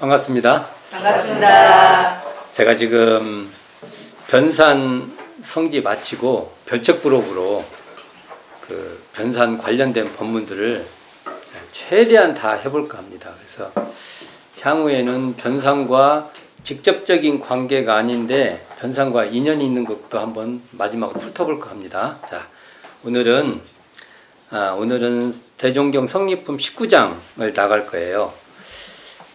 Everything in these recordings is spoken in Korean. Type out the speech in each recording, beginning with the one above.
반갑습니다. 반갑습니다. 제가 지금 변산 성지 마치고 별책 부록으로 그 변산 관련된 법문들을 최대한 다 해볼까 합니다. 그래서 향후에는 변산과 직접적인 관계가 아닌데 변산과 인연이 있는 것도 한번 마지막으로 훑어볼까 합니다. 자, 오늘은 대종경 성리품 19장을 나갈 거예요.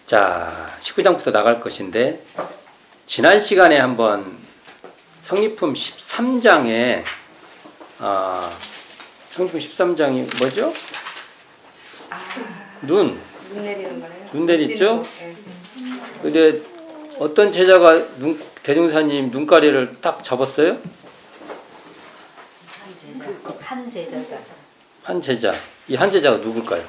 자, 19장부터 나갈 것인데 지난 시간에 한번 성리품 13장에 성리품 13장이 뭐죠? 눈 내리는 거네요. 눈 내리죠? 네. 근데 어떤 제자가 대종사님 눈가리를 딱 잡았어요? 한 제자가. 한 제자. 이 한 제자가 누굴까요?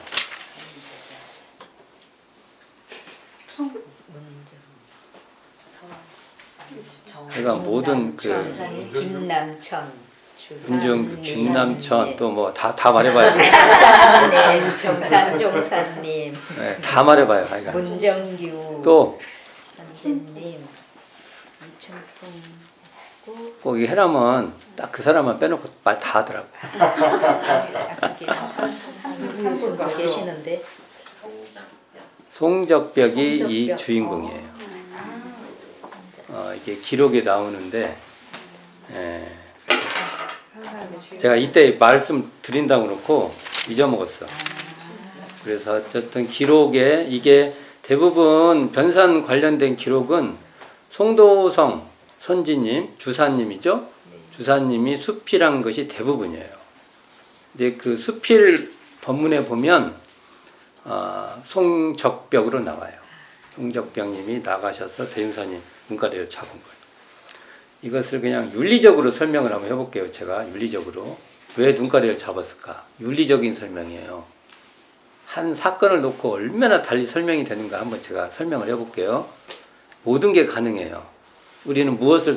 제가 모든 그 김남천, 문정 김남천 또 뭐 다 말해봐요. 박사님, 정산종사님, 네, 다 말해봐요. 하여간. 문정규, 또 선생님, 이춘풍, 꼭 이 해라면 딱 그 사람만 빼놓고 말 다 하더라고. 한분 계시는데 송적벽이 이 송적벽. 주인공이에요. 이게 기록에 나오는데 제가 이때 말씀 드린다고 그렇고 잊어먹었어. 그래서 어쨌든 기록에 이게 대부분 변산 관련된 기록은 송도성 선지님, 주사님이죠. 주사님이 수필한 것이 대부분이에요. 근데 그 수필 법문에 보면 송적벽으로 나와요. 송적벽님이 나가셔서 대종사님 눈가리를 잡은 거예요. 이것을 그냥 윤리적으로 설명을 한번 해볼게요. 제가 윤리적으로 왜 눈가리를 잡았을까? 윤리적인 설명이에요. 한 사건을 놓고 얼마나 달리 설명이 되는가 한번 제가 설명을 해볼게요. 모든 게 가능해요. 우리는 무엇을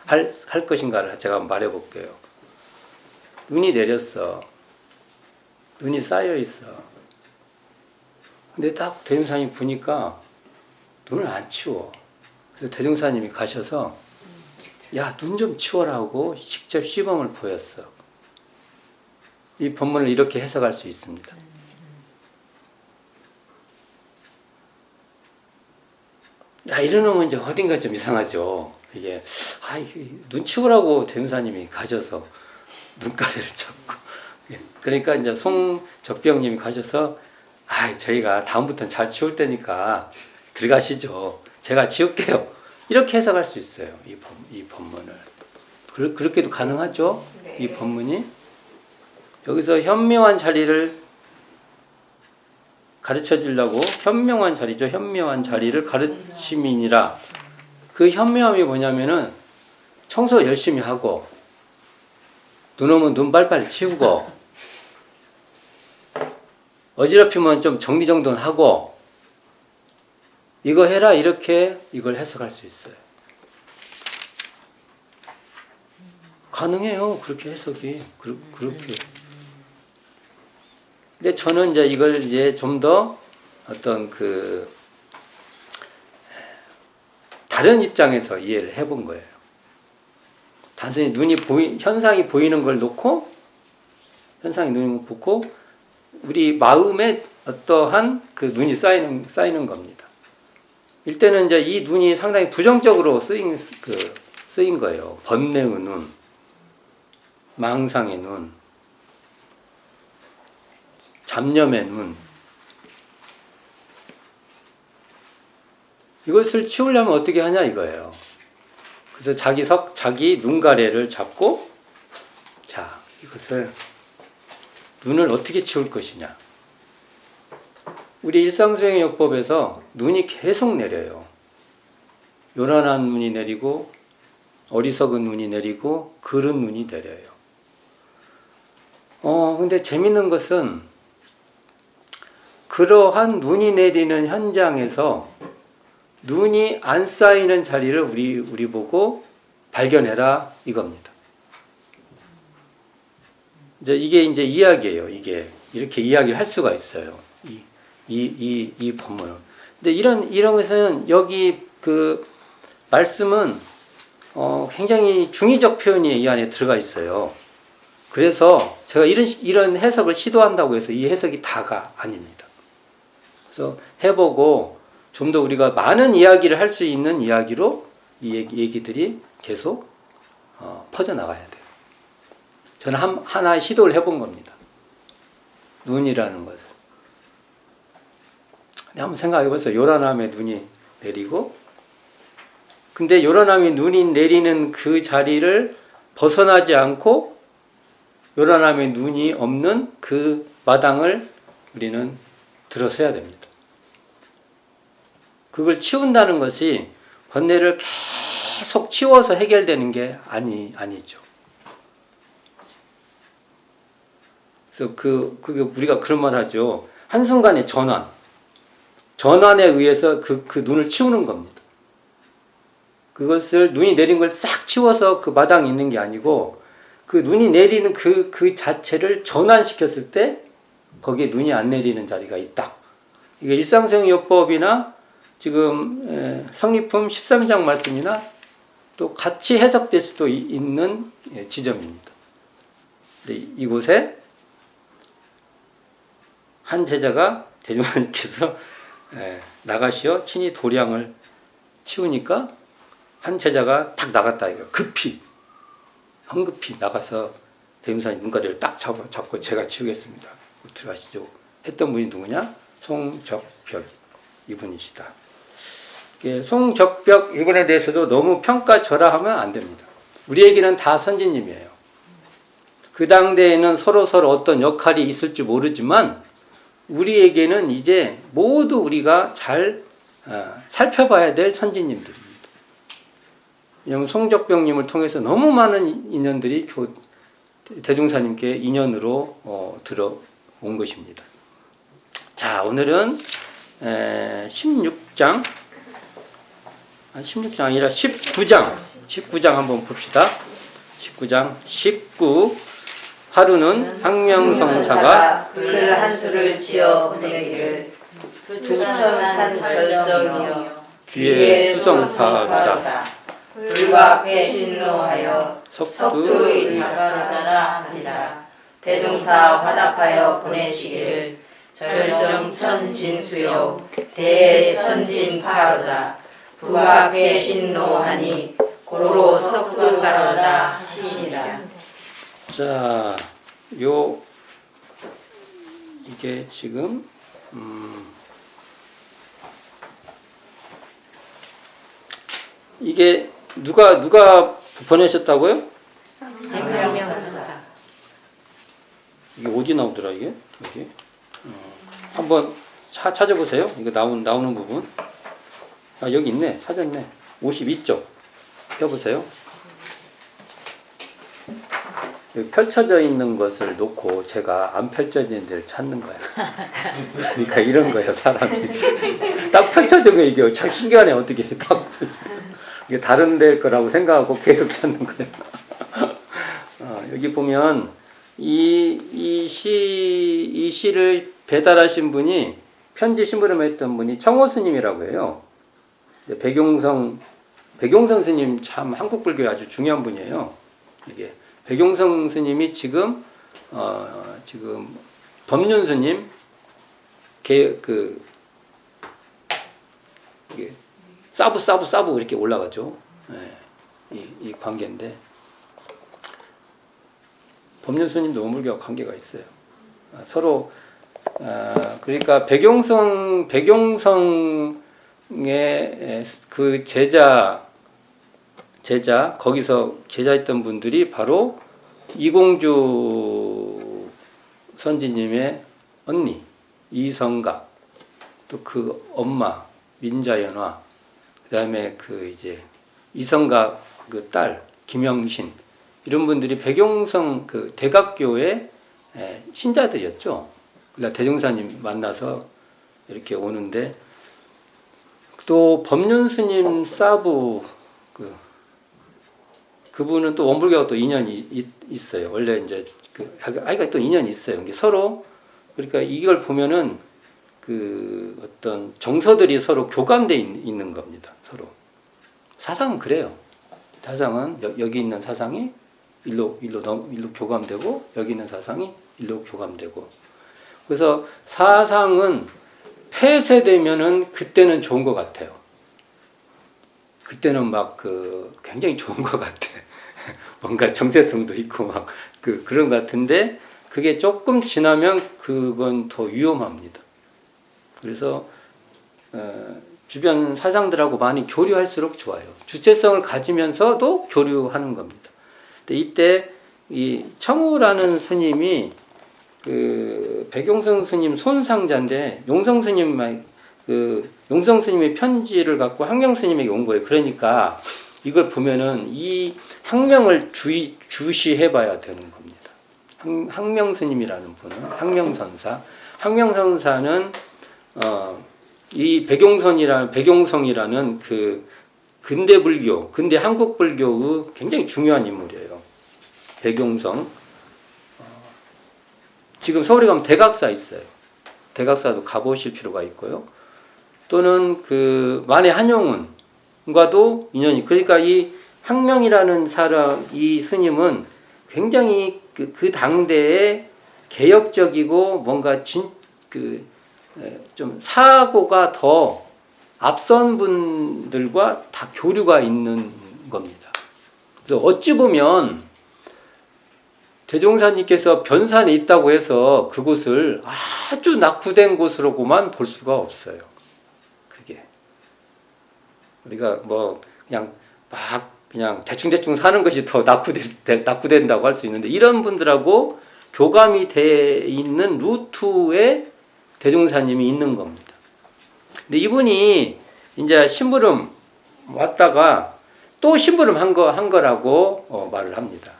할 것인가를 제가 말해볼게요. 눈이 내렸어. 눈이 쌓여 있어. 근데 딱 대종사님 보니까 눈을 안 치워. 그래서 대종사님이 가셔서 야, 눈 좀 치워라고 직접 시범을 보였어. 이 본문을 이렇게 해석할 수 있습니다. 야, 이러면 이제 어딘가 좀 이상하죠. 이게 눈 치우라고 대종사님이 가셔서 눈가리를 잡고. 그러니까 이제 송적병님이 가셔서 저희가 다음부터는 잘 치울 테니까 들어가시죠. 제가 치울게요. 이렇게 해석할 수 있어요. 이 법문을. 그렇게도 가능하죠. 네. 이 법문이. 여기서 현묘한 자리를 가르쳐 주려고 현명한 자리죠. 현묘한 자리를 가르침이니라. 그 현묘함이 뭐냐면은 청소 열심히 하고 눈 오면 눈 빨빨 치우고 어지럽히면 좀 정리정돈하고 이거 해라 이렇게 이걸 해석할 수 있어요. 가능해요. 그렇게 해석이 그렇게. 근데 저는 이제 이걸 이제 좀 더 어떤 그 다른 입장에서 이해를 해본 거예요. 단순히 현상이 보이는 걸 놓고 현상이 눈이 보고 우리 마음에 어떠한 그 눈이 쌓이는 겁니다. 이때는 이제 이 눈이 상당히 부정적으로 쓰인 거예요. 번뇌의 눈, 망상의 눈, 잡념의 눈. 이것을 치우려면 어떻게 하냐 이거예요. 그래서 자기 눈가래를 잡고 자, 이것을 눈을 어떻게 치울 것이냐. 우리 일상수행요법에서 눈이 계속 내려요. 요란한 눈이 내리고 어리석은 눈이 내리고 그른 눈이 내려요. 근데 재밌는 것은 그러한 눈이 내리는 현장에서 눈이 안 쌓이는 자리를 우리 보고 발견해라 이겁니다. 이게 이제 이야기예요. 이게 이렇게 이야기를 할 수가 있어요. 이 법문은 근데 이런 것은 여기 그 말씀은 굉장히 중의적 표현이 이 안에 들어가 있어요. 그래서 제가 이런 해석을 시도한다고 해서 이 해석이 다가 아닙니다. 그래서 해보고 좀 더 우리가 많은 이야기를 할 수 있는 이야기로 이 얘기들이 계속 퍼져나가야 돼요. 저는 하나의 시도를 해본 겁니다. 눈이라는 것을. 한번 생각해 보세요. 요란함에 눈이 내리고, 근데 요란함에 눈이 내리는 그 자리를 벗어나지 않고 요란함에 눈이 없는 그 마당을 우리는 들어서야 됩니다. 그걸 치운다는 것이 번뇌를 계속 치워서 해결되는 게 아니죠. 그래서 그게 우리가 그런 말 하죠. 한순간의 전환에 의해서 그 눈을 치우는 겁니다. 그것을 눈이 내린 걸 싹 치워서 그 마당에 있는 게 아니고 그 눈이 내리는 그 자체를 전환시켰을 때 거기에 눈이 안 내리는 자리가 있다. 이게 일상성요법이나 지금 성리품 13장 말씀이나 또 같이 해석될 수도 있는 지점입니다. 근데 이곳에 한 제자가 대종사님께서 나가시어 친히 도량을 치우니까 한 제자가 딱 나갔다. 황급히 나가서 대종사님 눈가리를 딱 잡고 제가 치우겠습니다. 들어가시죠. 했던 분이 누구냐? 송적벽 이분이시다. 송적벽 이분에 대해서도 너무 평가절하하면 안 됩니다. 우리에게는 다 선지님이에요. 그 당대에는 서로 어떤 역할이 있을지 모르지만 우리에게는 이제 모두 우리가 잘 살펴봐야 될 선지님들입니다. 왜냐하면 송적벽님을 통해서 너무 많은 인연들이 대종사님께 인연으로 들어온 것입니다. 자, 오늘은 16장 아니라 19장 한번 봅시다. 19장 19 하루는 항명성사가 글 한 수를 지어 보내기를 두천산 절정이요 귀에 수성사하리라. 불과 배신노하여 석두 석두의 작가라 하니라. 대종사 화답하여 보내시기를 절정천진수요 대천진파로다. 부가 배신노하니 고로 석두가로다 하시니라. 자, 이게 지금 이게 누가 보내셨다고요? 항명성사. 이게 어디 나오더라 이게? 여기. 한번 찾아보세요. 이거 나오는 부분. 아, 여기 있네. 찾았네. 52쪽. 펴보세요. 여기 펼쳐져 있는 것을 놓고 제가 안 펼쳐진 데를 찾는 거야. 그러니까 이런 거예요, 사람이. 딱 펼쳐져 이게 참 신기하네. 어떻게 딱 이게 다른 데일 거라고 생각하고 계속 찾는 거예요. 여기 보면 이 시를 배달하신 분이 편지 심부름했던 분이 청호 스님이라고 해요. 백용성 스님 참 한국 불교에 아주 중요한 분이에요. 이게 백용성 스님이 지금 법륜 스님 사부 이렇게 올라가죠. 이 관계인데 법륜 스님도 원불교와 관계가 있어요. 서로 그러니까 백용성의 그 제자 거기서 제자했던 분들이 바로 이공주 선지님의 언니 이성각, 또 그 엄마 민자연화, 그다음에 그 이제 이성각 그 딸 김영신, 이런 분들이 백용성 그 대각교의 신자들이었죠. 그러니까 대종사님 만나서 이렇게 오는데, 또 법륜 스님 사부 그분은 또 원불교와 또 인연이 있어요. 원래 이제 하여간 또 인연이 있어요. 이게 서로, 그러니까 이걸 보면은 그 어떤 정서들이 서로 교감돼 있는 겁니다. 서로 사상은 그래요. 사상은 여기 있는 사상이 일로 교감되고 여기 있는 사상이 일로 교감되고. 그래서 사상은 폐쇄되면은 그때는 좋은 것 같아요. 그때는 막 굉장히 좋은 것 같아. 뭔가 정체성도 있고 막 그런 것 같은데 그게 조금 지나면 그건 더 위험합니다. 그래서 주변 사상들하고 많이 교류할수록 좋아요. 주체성을 가지면서도 교류하는 겁니다. 근데 이때 이 청우라는 스님이 그 백용성 스님 손상자인데 용성 스님의 편지를 갖고 항명 스님에게 온 거예요. 그러니까 이걸 보면은 이 항명을 주시해봐야 되는 겁니다. 항명 스님이라는 분은 항명선사는 이 백용성이라는 그 근대 한국 불교의 굉장히 중요한 인물이에요. 백용성. 지금 서울에 가면 대각사 있어요. 대각사도 가보실 필요가 있고요. 또는 그 만해 한용운과도 인연이. 그러니까 이 항명이라는 사람, 이 스님은 굉장히 그 당대에 개혁적이고 뭔가 좀 사고가 더 앞선 분들과 다 교류가 있는 겁니다. 그래서 어찌 보면 대종사님께서 변산에 있다고 해서 그곳을 아주 낙후된 곳으로만 볼 수가 없어요. 그게 우리가 뭐 그냥 대충 사는 것이 더 낙후된다고 할 수 있는데 이런 분들하고 교감이 돼 있는 루트에 대종사님이 있는 겁니다. 근데 이분이 이제 심부름 왔다가 또 심부름 한 거라고 말을 합니다.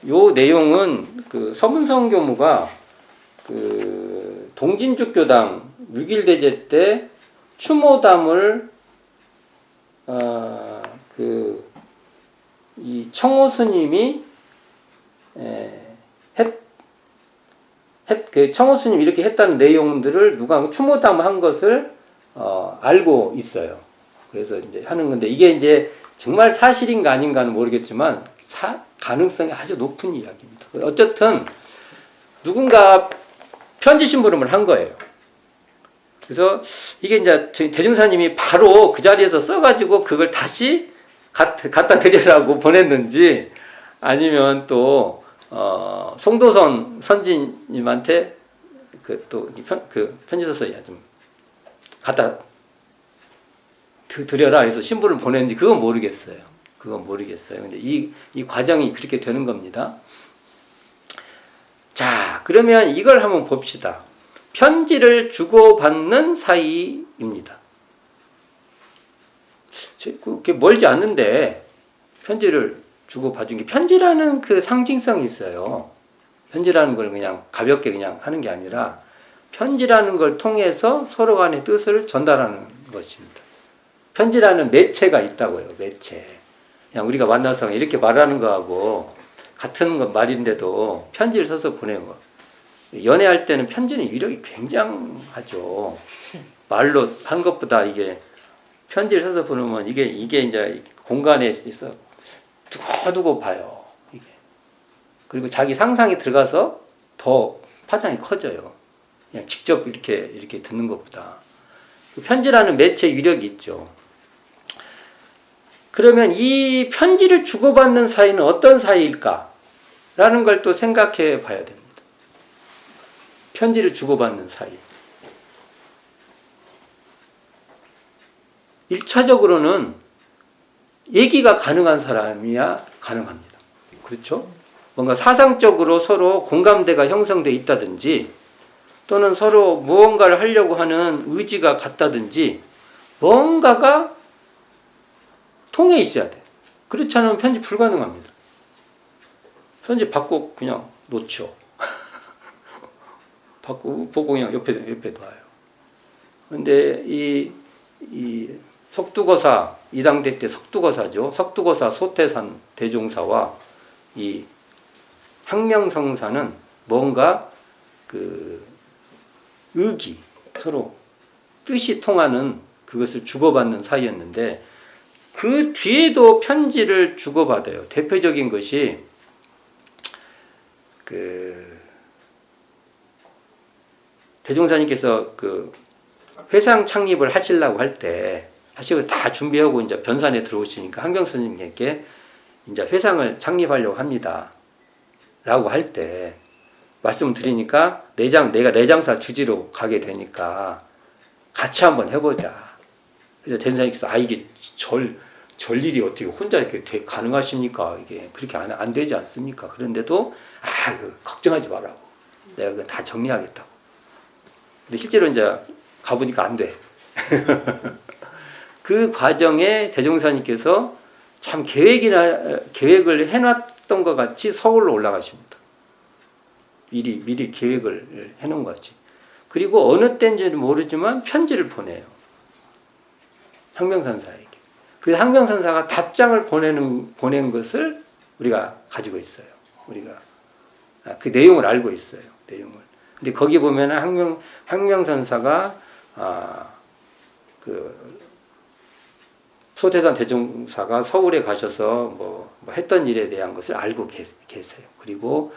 요 내용은 그 서문성 교무가 그 동진죽교당 6.1대제 때 추모담을 이 청호 스님이 청호 스님이 이렇게 했다는 내용들을 누가 추모담 한 것을 알고 있어요. 그래서 이제 하는 건데 이게 이제 정말 사실인가 아닌가는 모르겠지만 가능성이 아주 높은 이야기입니다. 어쨌든 누군가 편지 심부름을 한 거예요. 그래서 이게 이제 대중사님이 바로 그 자리에서 써가지고 그걸 다시 갖다 드리라고 보냈는지 아니면 또 송도선 선지님한테 편지 써서 좀 갖다 드려라 해서 신부를 보냈는지 그건 모르겠어요. 근데 이 과정이 그렇게 되는 겁니다. 자, 그러면 이걸 한번 봅시다. 편지를 주고받는 사이입니다. 그게 멀지 않는데 편지를 주고받은 게 편지라는 그 상징성이 있어요. 편지라는 걸 그냥 가볍게 그냥 하는 게 아니라 편지라는 걸 통해서 서로 간의 뜻을 전달하는 것입니다. 편지라는 매체가 있다고요. 매체. 그냥 우리가 만나서 이렇게 말하는 거하고 같은 말인데도 편지를 써서 보내는 거. 연애할 때는 편지는 위력이 굉장하죠. 말로 한 것보다 이게 편지를 써서 보내면 이게 이제 공간에 있어 두고두고 봐요. 이게. 그리고 자기 상상이 들어가서 더 파장이 커져요. 그냥 직접 이렇게 듣는 것보다. 편지라는 매체 위력이 있죠. 그러면 이 편지를 주고받는 사이는 어떤 사이일까? 라는 걸 또 생각해 봐야 됩니다. 편지를 주고받는 사이. 1차적으로는 얘기가 가능한 사람이야 가능합니다. 그렇죠? 뭔가 사상적으로 서로 공감대가 형성되어 있다든지 또는 서로 무언가를 하려고 하는 의지가 같다든지 뭔가가 통해 있어야 돼. 그렇지 않으면 편집 불가능합니다. 편집 받고 그냥 놓죠. 받고 보고 그냥 옆에 놔요. 근데 이 석두거사, 이당대 때 석두거사죠. 석두거사 소태산 대종사와 이 항명성사는 뭔가 그 의기, 서로 뜻이 통하는 그것을 주고받는 사이였는데 그 뒤에도 편지를 주고받아요. 대표적인 것이 대종사님께서 그 회상 창립을 하시려고 할 때 하시고 다 준비하고 이제 변산에 들어오시니까 한경 스님께 이제 회상을 창립하려고 합니다. 라고 할 때 말씀을 드리니까 내가 내장사 주지로 가게 되니까 같이 한번 해보자. 그래서 대종사님께서 이게 절일이 어떻게 혼자 이렇게 가능하십니까? 이게 그렇게 안 되지 않습니까? 그런데도 걱정하지 말라고. 내가 그거 다 정리하겠다고. 근데 실제로 이제 가보니까 안 돼. 그 과정에 대종사님께서 참 계획을 해놨던 것 같이 서울로 올라가십니다. 미리 계획을 해놓은 것 같이. 그리고 어느 때인지는 모르지만 편지를 보내요. 항명선사에게. 그 항명선사가 답장을 보낸 것을 우리가 가지고 있어요. 우리가 그 내용을 알고 있어요. 내용을. 근데 거기 보면은 항명선사가 그 소태산 대종사가 서울에 가셔서 뭐 했던 일에 대한 것을 알고 계세요. 그리고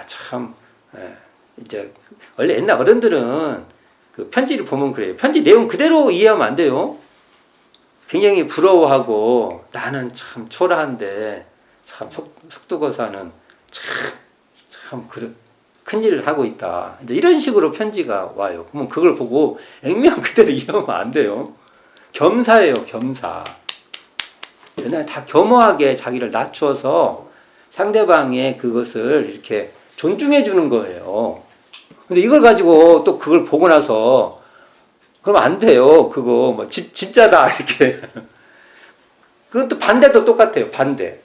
참 이제 원래 옛날 어른들은 그 편지를 보면 그래요. 편지 내용 그대로 이해하면 안 돼요. 굉장히 부러워하고 나는 참 초라한데 참 석두거사는 참 그런 큰일을 하고 있다. 이제 이런 식으로 편지가 와요. 그러면 그걸 보고 액면 그대로 이해하면 안 돼요. 겸사예요, 겸사. 옛날에 다 겸허하게 자기를 낮추어서 상대방의 그것을 이렇게 존중해 주는 거예요. 근데 이걸 가지고 또 그걸 보고 나서 그러면 안 돼요. 그거 뭐 진짜다 이렇게. 그것도 반대도 똑같아요. 반대.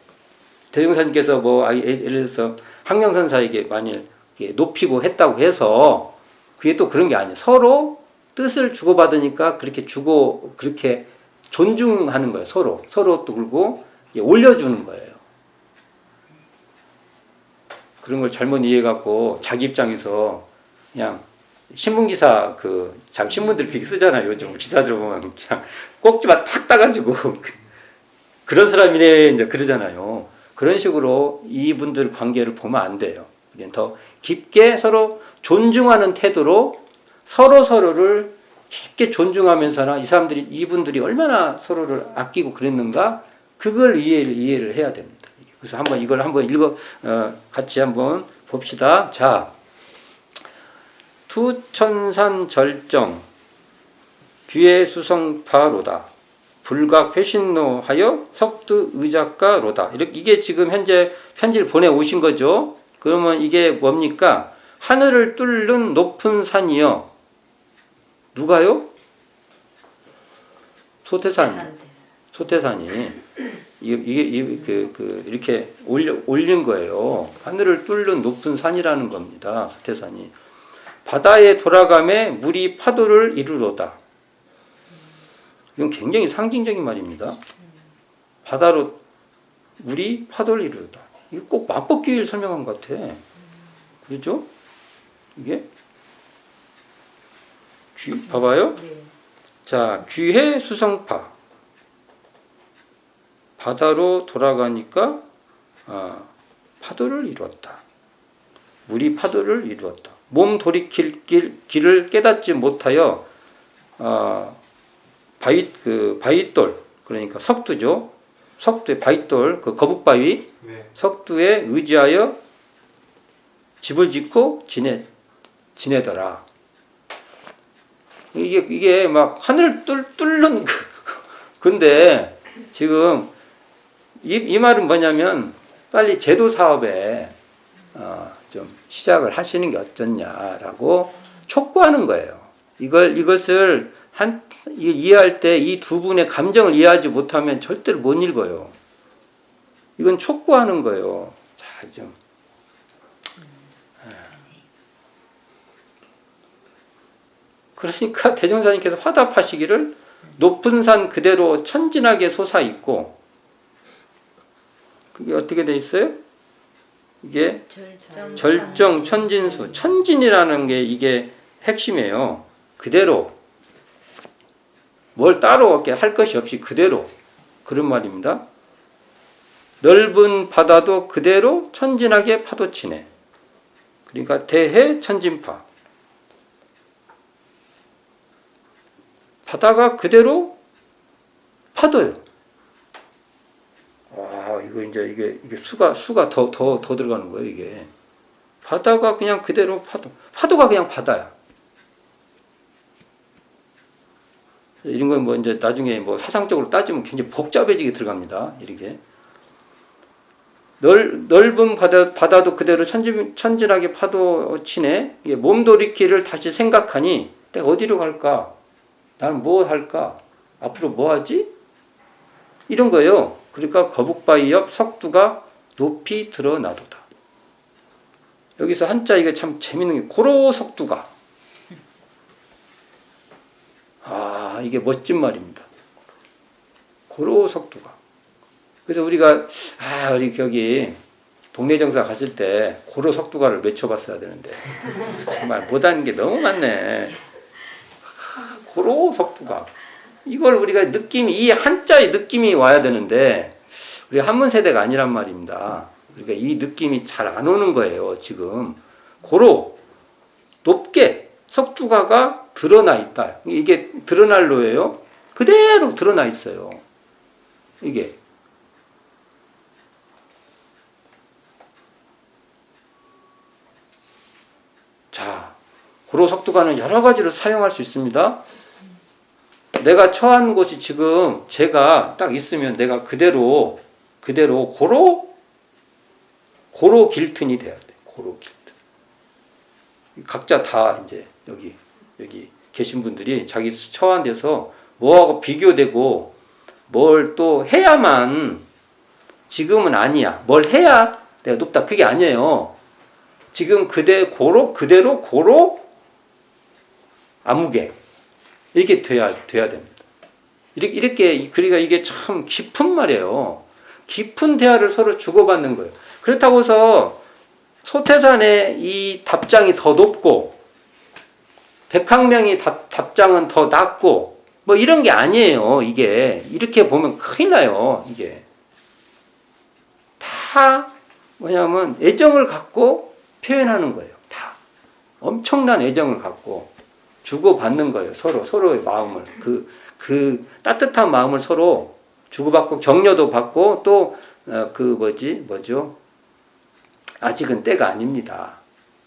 대종사님께서 뭐 예를 들어서 항명선사에게 만일 높이고 했다고 해서 그게 또 그런 게 아니에요. 서로 뜻을 주고받으니까 그렇게 존중하는 거예요. 서로 또 그리고 올려주는 거예요. 그런 걸 잘못 이해해갖고 자기 입장에서 그냥 신문기사 자기 신문들 그렇게 쓰잖아요. 요즘 기사들 보면 그냥 꼭지만 탁 따가지고 그런 사람이네 이제 그러잖아요. 그런 식으로 이분들 관계를 보면 안 돼요. 우리는 더 깊게 서로 존중하는 태도로 서로를 깊게 존중하면서나 이분들이 얼마나 서로를 아끼고 그랬는가 그걸 이해를 해야 됩니다. 그래서 이걸 한번 같이 한번 봅시다. 자, 투천산 절정 귀의 수성파로다. 불각 회신노하여 석두 의작가로다. 이게 지금 현재 편지를 보내오신 거죠. 그러면 이게 뭡니까? 하늘을 뚫는 높은 산이요. 누가요? 소태산이 이렇게 올린 거예요. 하늘을 뚫는 높은 산이라는 겁니다. 소태산이. 바다에 돌아가매 물이 파도를 이루로다. 이건 굉장히 상징적인 말입니다. 바다로 물이 파도를 이루로다. 이거 꼭 만법기를 설명한 것 같아. 그렇죠? 이게 봐봐요. 자, 귀해 수성파. 바다로 돌아가니까 파도를 이루었다. 물이 파도를 이루었다. 몸 돌이킬 길을 깨닫지 못하여 바윗돌 그러니까 석두죠. 석두의 바윗돌 그 거북바위 석두에 의지하여 집을 짓고 지내더라. 이게 막 하늘을 뚫는 근데 지금 이 말은 뭐냐면 빨리 제도 사업에 좀 시작을 하시는 게 어쩌냐라고 촉구하는 거예요. 이것을 이해할 때 이 두 분의 감정을 이해하지 못하면 절대로 못 읽어요. 이건 촉구하는 거예요. 자, 좀 그러니까 대종사님께서 화답하시기를 높은 산 그대로 천진하게 솟아있고 그게 어떻게 돼 있어요? 이게 절정 천진수 천진이라는 게 이게 핵심이에요. 그대로 뭘 따로 이렇게 할 것이 없이 그대로 그런 말입니다. 넓은 바다도 그대로 천진하게 파도치네. 그러니까 대해 천진파. 바다가 그대로 파도요. 이거 이제 이게 수가 더 들어가는 거예요, 이게. 바다가 그냥 그대로 파도가 그냥 바다야. 이런 건 뭐 이제 나중에 뭐 사상적으로 따지면 굉장히 복잡해지게 들어갑니다. 이렇게. 넓은 바다도 그대로 천진하게 파도치네. 몸돌이키를 다시 생각하니 내가 어디로 갈까? 나는 뭐 할까? 앞으로 뭐 하지? 이런 거예요. 그러니까 거북바위 옆 석두가 높이 드러나도다. 여기서 한자 이게 참 재밌는 게 고로 석두가. 이게 멋진 말입니다. 고로 석두가. 그래서 우리가 우리 거기 동네 정사 갔을 때 고로 석두가를 외쳐봤어야 되는데 정말 못하는 게 너무 많네. 고로 석두가. 이걸 우리가 이 한자의 느낌이 와야 되는데 우리 한문 세대가 아니란 말입니다. 그러니까 이 느낌이 잘 안 오는 거예요. 지금 고로 높게 석두가가 드러나 있다. 이게 드러날 로예요. 그대로 드러나 있어요. 이게 자, 고로 석두가는 여러 가지로 사용할 수 있습니다. 내가 처한 곳이 지금 제가 딱 있으면 내가 그대로 고로 길튼이 돼야 돼. 고로 길튼. 각자 다 이제 여기 계신 분들이 자기 처한 데서 뭐하고 비교되고 뭘 또 해야만 지금은 아니야. 뭘 해야 내가 높다. 그게 아니에요. 지금 그대로 고로 아무개 이렇게 돼야 됩니다. 이렇게 그러니까 이게 참 깊은 말이에요. 깊은 대화를 서로 주고받는 거예요. 그렇다고 해서 소태산의 이 답장이 더 높고 백학명의 답장은 더 낮고 뭐 이런 게 아니에요. 이게 이렇게 보면 큰일 나요. 이게 다 뭐냐면 애정을 갖고 표현하는 거예요. 다 엄청난 애정을 갖고 주고받는 거예요. 서로의 마음을 그 따뜻한 마음을 서로 주고받고 격려도 받고 또 뭐죠? 아직은 때가 아닙니다.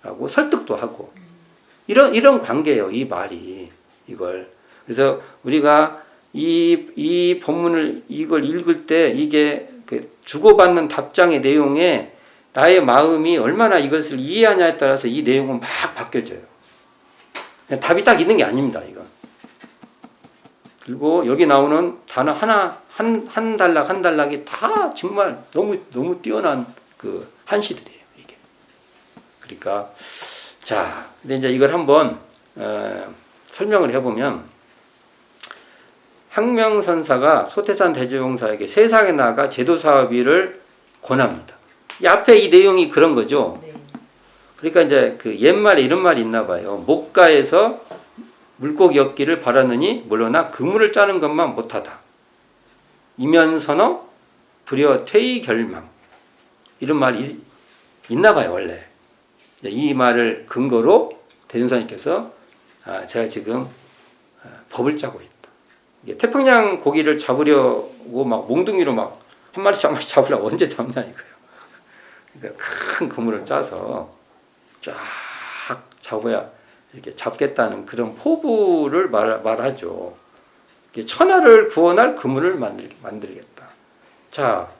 라고 설득도 하고 이런 관계예요. 이 말이 이걸. 그래서 우리가 이 본문을 이걸 읽을 때 이게 그 주고받는 답장의 내용에 나의 마음이 얼마나 이것을 이해하냐에 따라서 이 내용은 막 바뀌어져요. 답이 딱 있는 게 아닙니다. 이건. 그리고 여기 나오는 단어 한 단락 한 단락이 다 정말 너무 뛰어난 그 한시들이에요. 이게. 그러니까 자, 근데 이제 이걸 한번 설명을 해보면 항명선사가 소태산 대조용사에게 세상에 나가 제도사업위를 권합니다. 이 앞에 이 내용이 그런 거죠. 그러니까 이제 그 옛말에 이런 말이 있나 봐요. 목가에서 물고기 엮기를 바라느니 물러나 그물을 짜는 것만 못하다. 이면선어 불여 퇴의 결망. 이런 말이 있나 봐요. 원래. 이 말을 근거로 대준사님께서 제가 지금 법을 짜고 있다. 이게 태평양 고기를 잡으려고 막 몽둥이로 막 한 마리씩 잡으려고 언제 잡냐 이거예요. 그러니까 큰 그물을 짜서 쫙 잡아야 이렇게 잡겠다는 그런 포부를 말하죠. 천하를 구원할 그물을 만들겠다. 자,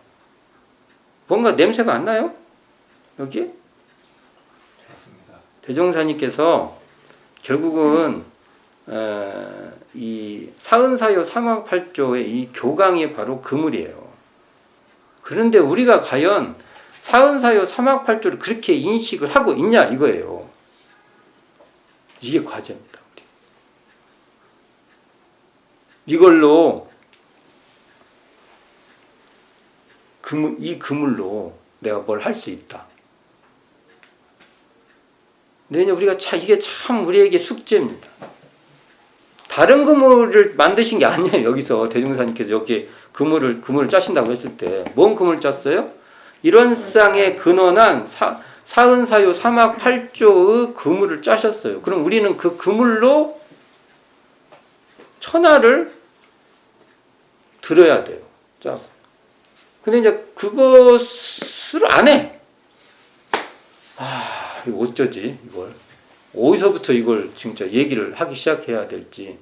뭔가 냄새가 안 나요? 여기? 대종사님께서 결국은 이 사은사요 사막팔조의 이 교강이 바로 그물이에요. 그런데 우리가 과연 사은사요 사막팔조를 그렇게 인식을 하고 있냐 이거예요. 이게 과제입니다. 이걸로 이 그물로 내가 뭘 할 수 있다. 근데 우리가 이게 참 우리에게 숙제입니다. 다른 그물을 만드신 게 아니에요. 여기서 대종사님께서 여기 그물을 짜신다고 했을 때 뭔 그물을 짰어요? 이런 쌍의 근원한 사은사요 사막팔조의 그물을 짜셨어요. 그럼 우리는 그 그물로 천하를 들어야 돼요. 짜서. 근데 이제 그것을 안 해. 아, 이거 어쩌지 이걸. 어디서부터 이걸 진짜 얘기를 하기 시작해야 될지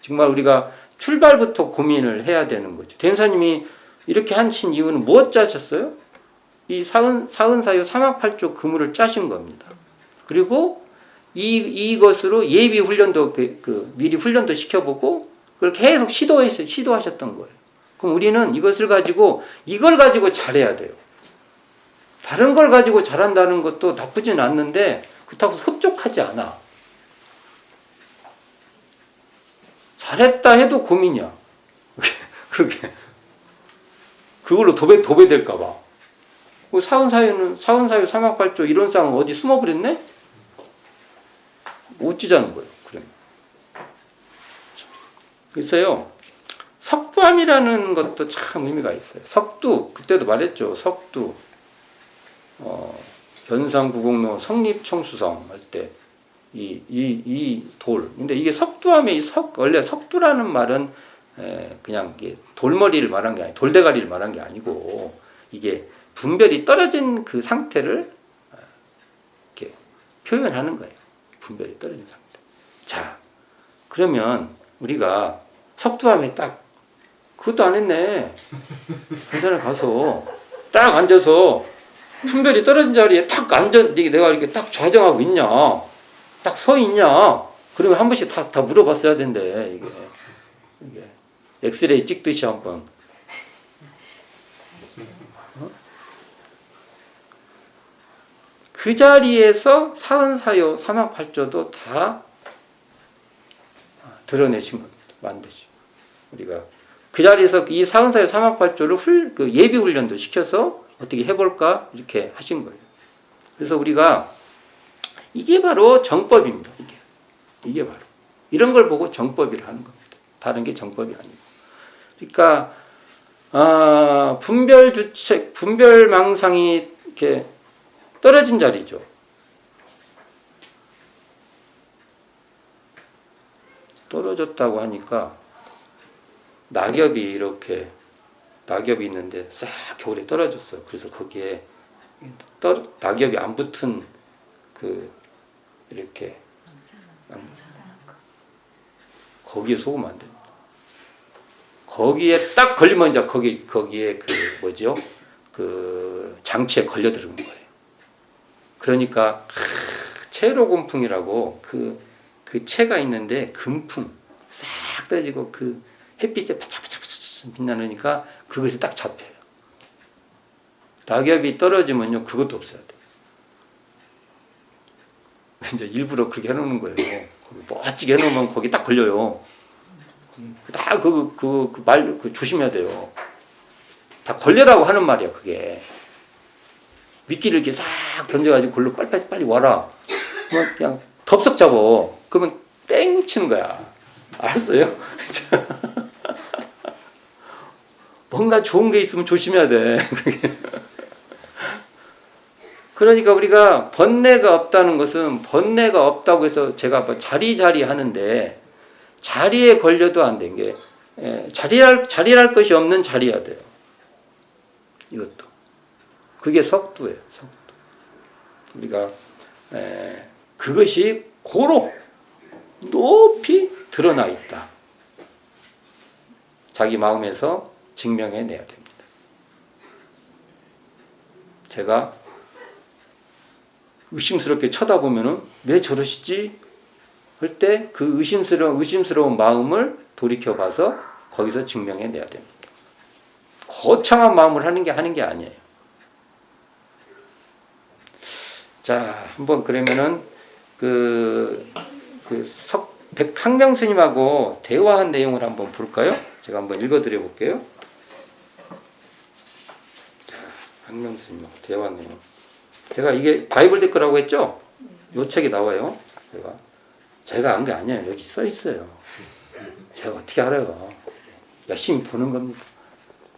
정말 우리가 출발부터 고민을 해야 되는 거죠. 대행사님이 이렇게 하신 이유는 무엇 짜셨어요? 이 사은사요 사막팔조 그물을 짜신 겁니다. 그리고 이것으로 예비 훈련도 미리 훈련도 시켜보고 그걸 계속 시도하셨던 거예요. 그럼 우리는 이걸 가지고 잘해야 돼요. 다른 걸 가지고 잘한다는 것도 나쁘진 않는데 그렇다고 흡족하지 않아. 잘했다 해도 고민이야. 그걸로 도배될까봐. 사은사유 사막팔조 이런 쌍은 어디 숨어버렸네? 못 찌자는 거예요. 그러면. 그래서요, 석두암이라는 것도 참 의미가 있어요. 석두, 그때도 말했죠. 석두. 변상구공로 성립청수성 할 때 이 돌. 근데 이게 석두암의 원래 석두라는 말은 그냥 돌머리를 말한 게 아니, 돌대가리를 말한 게 아니고 이게 분별이 떨어진 그 상태를 이렇게 표현하는 거예요. 분별이 떨어진 상태. 자, 그러면 우리가 석두암에 딱 그것도 안 했네. 괜찮아 가서 딱 앉아서 분별이 떨어진 자리에 딱 내가 이렇게 딱 좌정하고 있냐, 딱 서 있냐, 그러면 한 번씩 다 물어봤어야 된대. 이게 엑스레이 찍듯이 한번. 그 자리에서 사은사요 사막팔조도 다 드러내신 겁니다. 만드시. 우리가 그 자리에서 이 사은사요 사막팔조를 예비 훈련도 시켜서 어떻게 해볼까 이렇게 하신 거예요. 그래서 우리가 이게 바로 정법입니다. 이게 바로 이런 걸 보고 정법이라 하는 겁니다. 다른 게 정법이 아니고. 그러니까 분별주책, 분별망상이 이렇게 떨어진 자리죠. 떨어졌다고 하니까 낙엽이 있는데 싹 겨울에 떨어졌어요. 그래서 거기에 낙엽이 안 붙은 이렇게 거기에 속으면 안 됩니다. 거기에 딱 걸리면 이제 거기에 장치에 걸려들은 거예요. 그러니까 채로곤풍이라고 그 채가 있는데 금풍 싹 떠지고 그 햇빛에 바짝바짝 빛나니까 그것이 딱 잡혀요. 낙엽이 떨어지면요 그것도 없어야 돼요. 이제 일부러 그렇게 해놓는 거예요. 멋지게 해놓으면 거기 딱 걸려요. 다 말 조심해야 돼요. 다 걸려라고 하는 말이야 그게. 미끼를 이렇게 싹 던져가지고 걸로 빨리 와라. 그냥 덥석 잡어. 그러면 땡 치는 거야. 알았어요? 뭔가 좋은 게 있으면 조심해야 돼. 그러니까 우리가 번뇌가 없다는 것은 번뇌가 없다고 해서 제가 자리 하는데 자리에 걸려도 안 된 게 자리할 것이 없는 자리야 돼요. 이것도. 그게 석두예요. 석두. 우리가 그것이 고로 높이 드러나 있다. 자기 마음에서 증명해내야 됩니다. 제가 의심스럽게 쳐다보면은 왜 저러시지? 할 때 그 의심스러운 마음을 돌이켜봐서 거기서 증명해내야 됩니다. 거창한 마음을 하는 게 아니에요. 자, 한번 그러면은 백학명 스님하고 대화한 내용을 한번 볼까요? 제가 한번 읽어드려 볼게요. 학명 스님하고 대화한 내용. 제가 이게 바이블 댓글이라고 했죠? 요 책에 나와요. 제가 한 게 아니에요. 여기 써 있어요. 제가 어떻게 알아요? 열심히 보는 겁니다.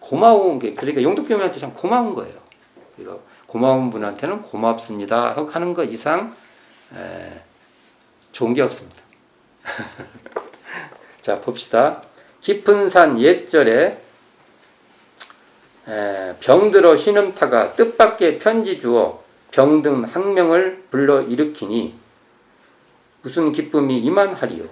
고마운 게 그러니까 용독교민한테 참 고마운 거예요. 그러니까 고마운 분한테는 고맙습니다 하는 것 이상 좋은 게 없습니다. 자 봅시다. 깊은 산 옛절에 병들어 신음타가 뜻밖의 편지 주어 병든 학명을 불러 일으키니 무슨 기쁨이 이만하리요.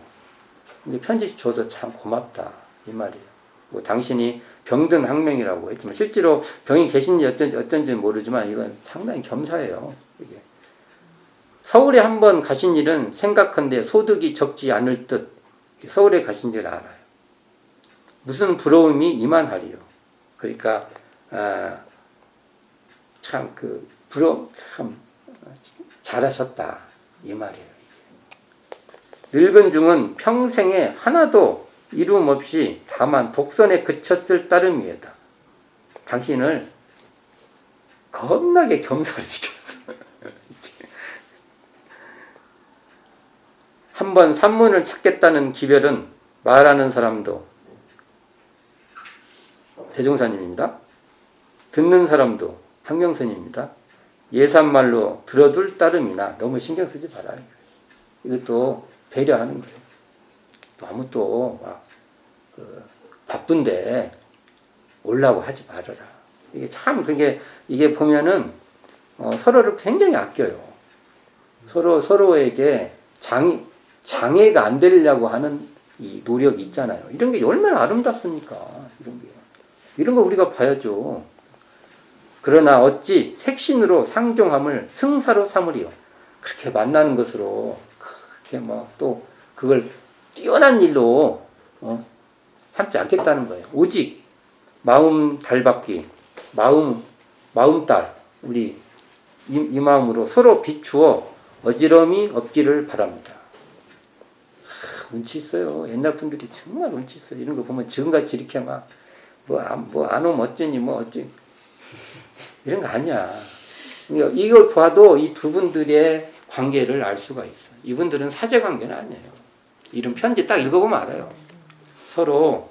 근데 편지 줘서 참 고맙다 이 말이에요. 뭐 당신이 병든 학명이라고 했지만 실제로 병이 계신지 어쩐지 모르지만 이건 상당히 겸사해요. 이게. 서울에 한번 가신 일은 생각한데 소득이 적지 않을 듯 서울에 가신 줄 알아요. 무슨 부러움이 이만하리요. 그러니까 참 그 부러움 참 잘하셨다 이 말이에요. 늙은 중은 평생에 하나도 이름 없이 다만 독선에 그쳤을 따름이다. 당신을 겁나게 겸사를 시켰어. 한번 산문을 찾겠다는 기별은 말하는 사람도 대종사님입니다. 듣는 사람도 항명스님입니다. 예산말로 들어둘 따름이나 너무 신경 쓰지 말아요. 이것도 배려하는 거예요. 너무 또 바쁜데 올라고 하지 말아라. 이게 참 그게 이게 보면은 서로를 굉장히 아껴요. 서로에게 장애가 안 되려고 하는 이 노력이 있잖아요. 이런 게 얼마나 아름답습니까? 이런 거 우리가 봐야죠. 그러나 어찌 색신으로 상종함을 승사로 삼으리요. 그렇게 만나는 것으로 그렇게 또 그걸 뛰어난 일로 삼지 않겠다는 거예요. 오직 마음 달받기, 마음딸 우리 이 마음으로 서로 비추어 어지러움이 없기를 바랍니다. 운치 있어요. 옛날 분들이 정말 운치 있어요. 이런 거 보면 지금같이 이렇게 막 안 오면 어쩌니 어쩌니 이런 거 아니야. 이걸 봐도 이 두 분들의 관계를 알 수가 있어. 이분들은 사제 관계는 아니에요. 이런 편지 딱 읽어보면 알아요. 서로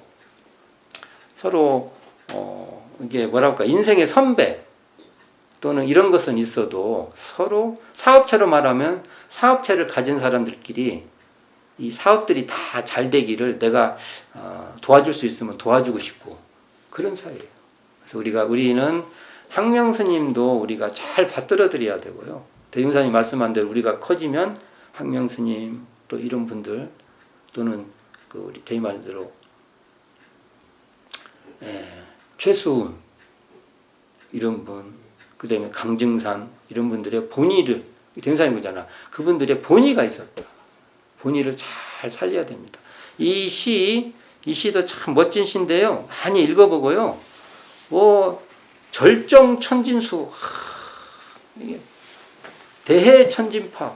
이게 뭐랄까 인생의 선배 또는 이런 것은 있어도 서로 사업체로 말하면 사업체를 가진 사람들끼리 이 사업들이 다 잘 되기를 내가 도와줄 수 있으면 도와주고 싶고 그런 사이예요. 그래서 우리는 항명스님도 우리가 잘 받들어 드려야 되고요. 대중사님 말씀한 대로 우리가 커지면 항명스님 또 이런 분들 또는 우리 대의말 대로 최수훈 이런 분, 그 다음에 강증산 이런 분들의 본의를 대중사님 거잖아. 그분들의 본의가 있었다. 본의를 잘 살려야 됩니다. 이 시도 참 멋진 시인데요. 많이 읽어보고요. 절정천진수, 대해천진파.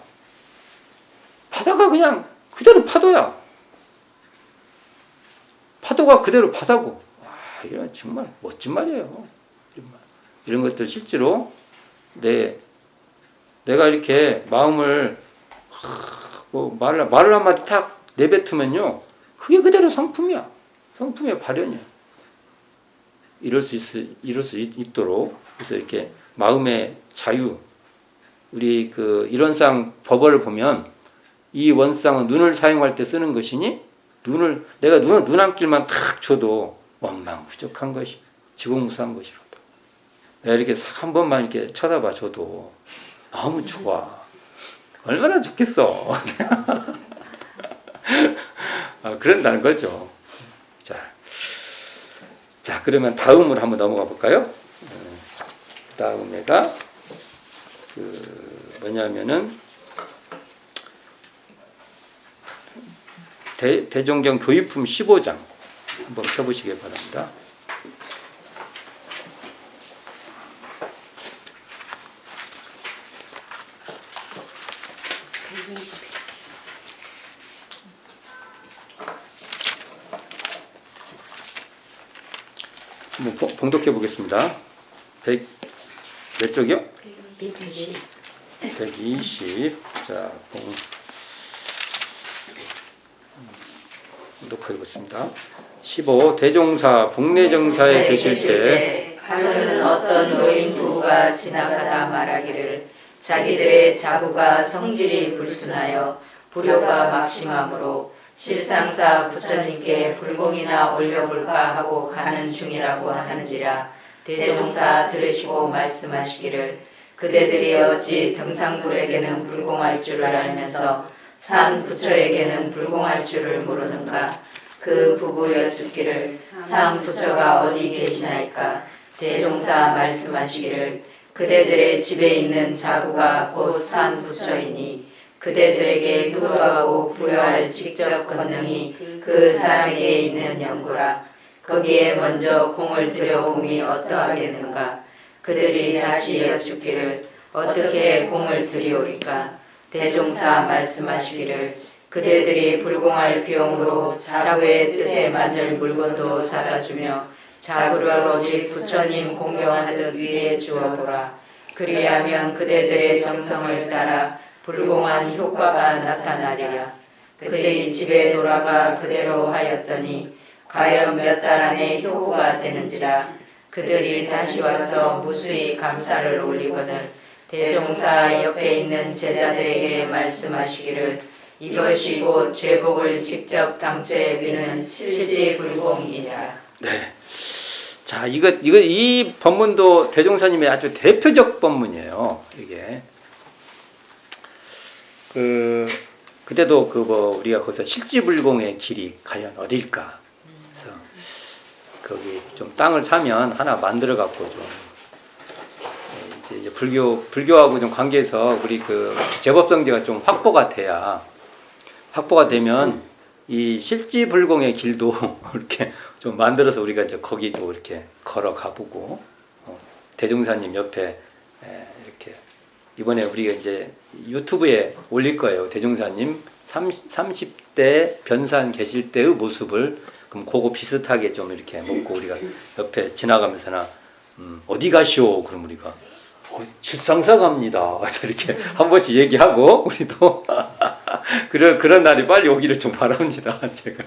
바다가 그냥 그대로 파도야. 파도가 그대로 바다고. 이런 정말 멋진 말이에요. 이런 것들 실제로 내가 이렇게 마음을 말을 한마디 탁 내뱉으면요. 그게 그대로 성품이야. 성품의 발현이야. 이럴 수 있도록 그래서 이렇게 마음의 자유 우리 일원상 법어를 보면 이 원상은 눈을 사용할 때 쓰는 것이니 내가 눈 감길만 탁 줘도 원망부족한 것이 지공무사한 것이로다. 내가 이렇게 한 번만 이렇게 쳐다봐 줘도 마음은 좋아. 얼마나 좋겠어. 그런다는 거죠. 자, 그러면 다음으로 한번 넘어가 볼까요? 다음에가 뭐냐면은 대종경 교의품 15장 한번 펴보시기 바랍니다. 한번 봉독해 보겠습니다. 몇 쪽이요? 120. 자, 녹화해보겠습니다. 15. 대종사 복례정사에 계실 때 하루는 어떤 노인 부부가 지나가다 말하기를 자기들의 자부가 성질이 불순하여 불효가 막심하므로 실상사 부처님께 불공이나 올려볼까 하고 가는 중이라고 하는지라. 대종사 들으시고 말씀하시기를 그대들이 어찌 등상불에게는 불공할 줄을 알면서 산 부처에게는 불공할 줄을 모르는가. 그 부부 여쭙기를 산 부처가 어디 계시나이까. 대종사 말씀하시기를 그대들의 집에 있는 자부가 곧 산 부처이니 그대들에게 효도하고 불효할 직접 권능이 그 사람에게 있는 연구라. 거기에 먼저 공을 들여봄이 어떠하겠는가. 그들이 다시 여쭙기를 어떻게 공을 들이오리까. 대종사 말씀하시기를 그대들이 불공할 비용으로 자부의 뜻에 맞을 물건도 사다 주며 자부를 오직 부처님 공경하듯 위에 주어보라. 그리하면 그대들의 정성을 따라 불공한 효과가 나타나리라. 그들이 집에 돌아가 그대로 하였더니 과연 몇 달 안에 효고가 되는지라. 그들이 다시 와서 무수히 감사를 올리거늘 대종사 옆에 있는 제자들에게 말씀하시기를 이것이 곧 죄복을 직접 당초에 비는 실지불공이니라. 네. 자, 이 법문도 대종사님의 아주 대표적 법문이에요. 이게 그때도 우리가 거기서 실지불공의 길이 과연 어딜까? 그래서 거기 좀 땅을 사면 하나 만들어 갖고 좀 이제 불교하고 좀 관계해서 우리 제법성제가 좀 확보가 되면 이 실지불공의 길도 이렇게 좀 만들어서 우리가 이제 거기도 이렇게 걸어 가보고 대종사님 옆에 이렇게 이번에 우리가 이제 유튜브에 올릴 거예요. 대종사님 30대 변산 계실 때의 모습을 그럼 그거 비슷하게 좀 이렇게 먹고 우리가 옆에 지나가면서나 어디 가시오? 그럼 우리가 실상사 갑니다. 이렇게 한 번씩 얘기하고 우리도 그런 날이 빨리 오기를 좀 바랍니다. 제가.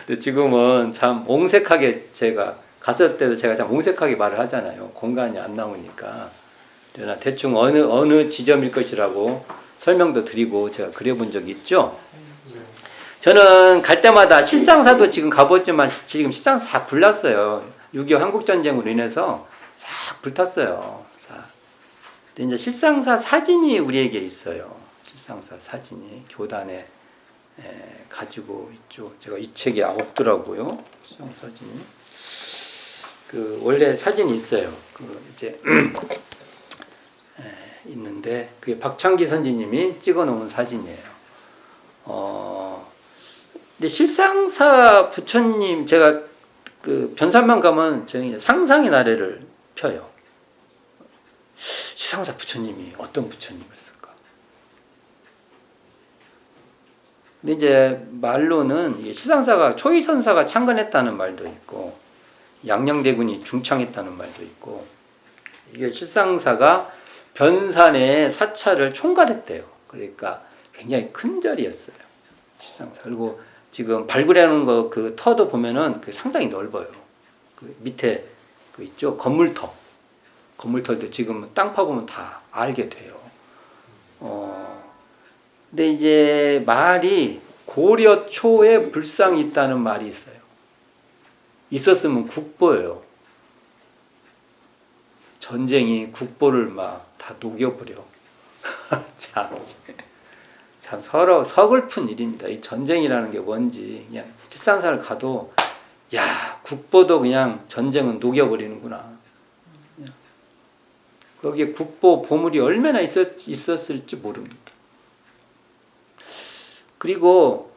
근데 지금은 참 옹색하게 제가 갔을 때도 제가 참 옹색하게 말을 하잖아요. 공간이 안 나오니까. 그러나 대충 어느 지점일 것이라고 설명도 드리고 제가 그려본 적이 있죠. 저는 갈 때마다 실상사도 지금 가봤지만 지금 실상사 다 불났어요. 6.25 한국전쟁으로 인해서 싹 불탔어요. 근데 이제 실상사 사진이 우리에게 있어요. 실상사 사진이 교단에 가지고 있죠. 제가 이 책에 없더라고요. 실상사 사진이. 원래 사진이 있어요. 이제 있는데 그게 박창기 선지님이 찍어놓은 사진이에요. 근데 실상사 부처님 제가 변산만 가면 저희 상상의 나래를 펴요. 실상사 부처님이 어떤 부처님이었을까? 근데 이제 말로는 실상사가 초이선사가 창건했다는 말도 있고 양녕대군이 중창했다는 말도 있고 이게 실상사가 변산의 사찰을 총괄했대요. 그러니까 굉장히 큰 절이었어요. 실상사. 그리고 지금 발굴해놓은 그 터도 보면은 상당히 넓어요. 밑에 있죠 건물털도 지금 땅 파보면 다 알게 돼요. 근데 이제 말이 고려 초에 불상이 있다는 말이 있어요. 있었으면 국보예요. 전쟁이 국보를 막 다 녹여버려. 참 서글픈 일입니다. 이 전쟁이라는 게 뭔지 그냥 실상사를 가도 야 국보도 그냥 전쟁은 녹여버리는구나. 거기에 국보 보물이 얼마나 있었을지 모릅니다. 그리고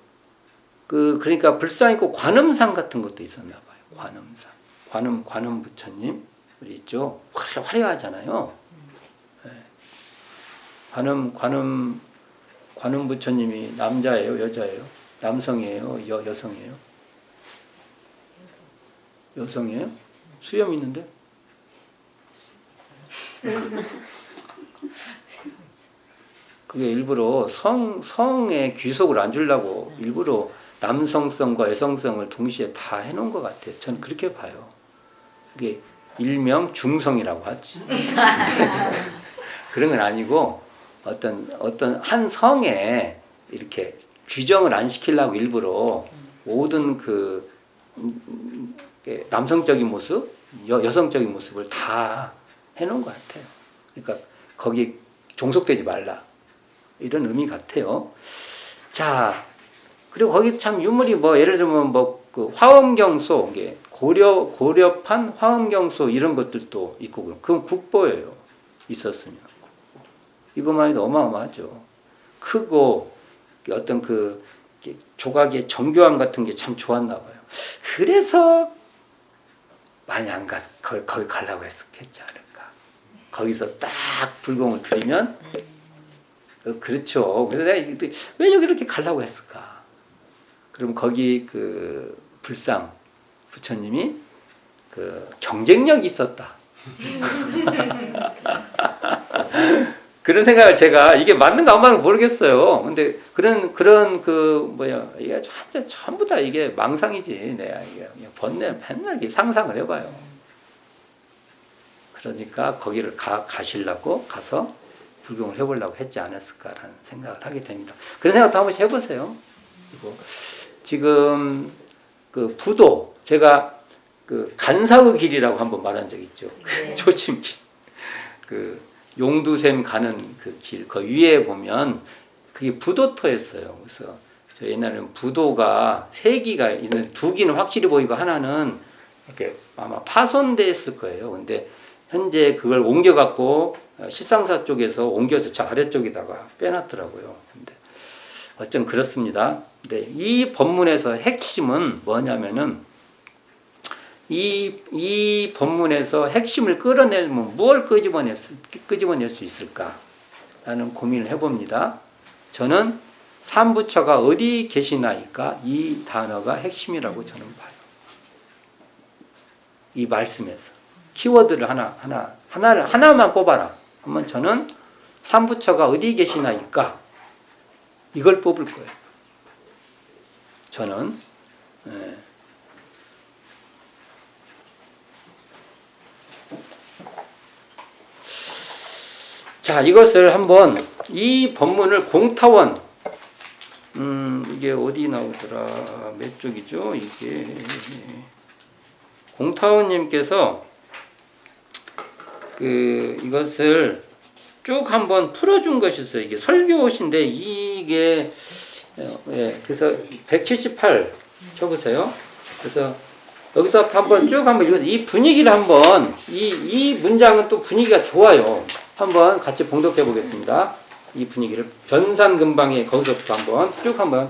그러니까 불상 있고 관음상 같은 것도 있었나 봐요. 관음상, 관음 부처님 우리 있죠. 화려하잖아요. 네. 관음 부처님이 남자예요, 여자예요? 남성이에요, 여성이에요? 여성이에요? 수염 있는데? 그게 일부러 성에 귀속을 안 주려고 일부러 남성성과 여성성을 동시에 다 해놓은 것 같아요. 저는 그렇게 봐요. 이게 일명 중성이라고 하지. 그런 건 아니고 어떤 한 성에 이렇게 규정을 안 시키려고 일부러 모든 그 남성적인 모습, 여성적인 모습을 다 해놓은 것 같아요. 그러니까 거기 종속되지 말라 이런 의미 같아요. 자, 그리고 거기 참 유물이 뭐 예를 들면 뭐 그 화엄경소, 이게 고려판 화엄경소 이런 것들도 있고 그건 국보예요. 있었으면 이것만 해도 어마어마하죠. 크고 어떤 그 조각의 정교함 같은 게 참 좋았나 봐요. 그래서 많이 안 가, 거기 가려고 했지 않을까. 거기서 딱 불공을 들이면 그렇죠. 그래서 내가 왜 여기 이렇게 가려고 했을까? 그럼 거기 그 불상 부처님이 그 경쟁력이 있었다. 그런 생각을 제가 이게 맞는가 안 맞는가 모르겠어요. 근데 그런 그 뭐야 이게 전부 다 이게 망상이지. 내가 이게 그냥 번뇌 맨날 이렇게 상상을 해봐요. 그러니까 거기를 가시려고 가서 불경을 해보려고 했지 않았을까라는 생각을 하게 됩니다. 그런 생각도 한 번씩 해보세요. 그리고 지금 그 부도 제가 그 간사의 길이라고 한번 말한 적 있죠. 네. 초심길. 그 용두샘 가는 그 길, 그 위에 보면 그게 부도터였어요. 그래서 저 옛날에는 부도가 세 기가 있는데 두 기는 확실히 보이고 하나는 이렇게 아마 파손됐을 거예요. 근데 현재 그걸 옮겨갖고 시상사 쪽에서 옮겨서 저 아래쪽에다가 빼놨더라고요. 근데 어쩜 그렇습니다. 근데 이 법문에서 핵심은 뭐냐면은 이 법문에서 핵심을 끌어내면 뭘 끄집어낼 수 있을까라는 고민을 해봅니다. 저는 삼부처가 어디 계시나이까 이 단어가 핵심이라고 저는 봐요. 이 말씀에서 키워드를 하나만 뽑아라. 그러면 저는 삼부처가 어디 계시나이까 이걸 뽑을 거예요. 저는 자, 이것을 한번 이 법문을 공타원 이게 어디 나오더라? 몇 쪽이죠? 이게 공타원님께서 이것을 쭉 한번 풀어준 것이 있어요. 이게 설교신데 이게 그래서 178 쳐보세요. 그래서 여기서 한번 쭉 한번 읽어서 이 분위기를 한번 이 문장은 또 분위기가 좋아요. 한번 같이 봉독해 보겠습니다. 이 분위기를 변산근방에 거기서부터 한번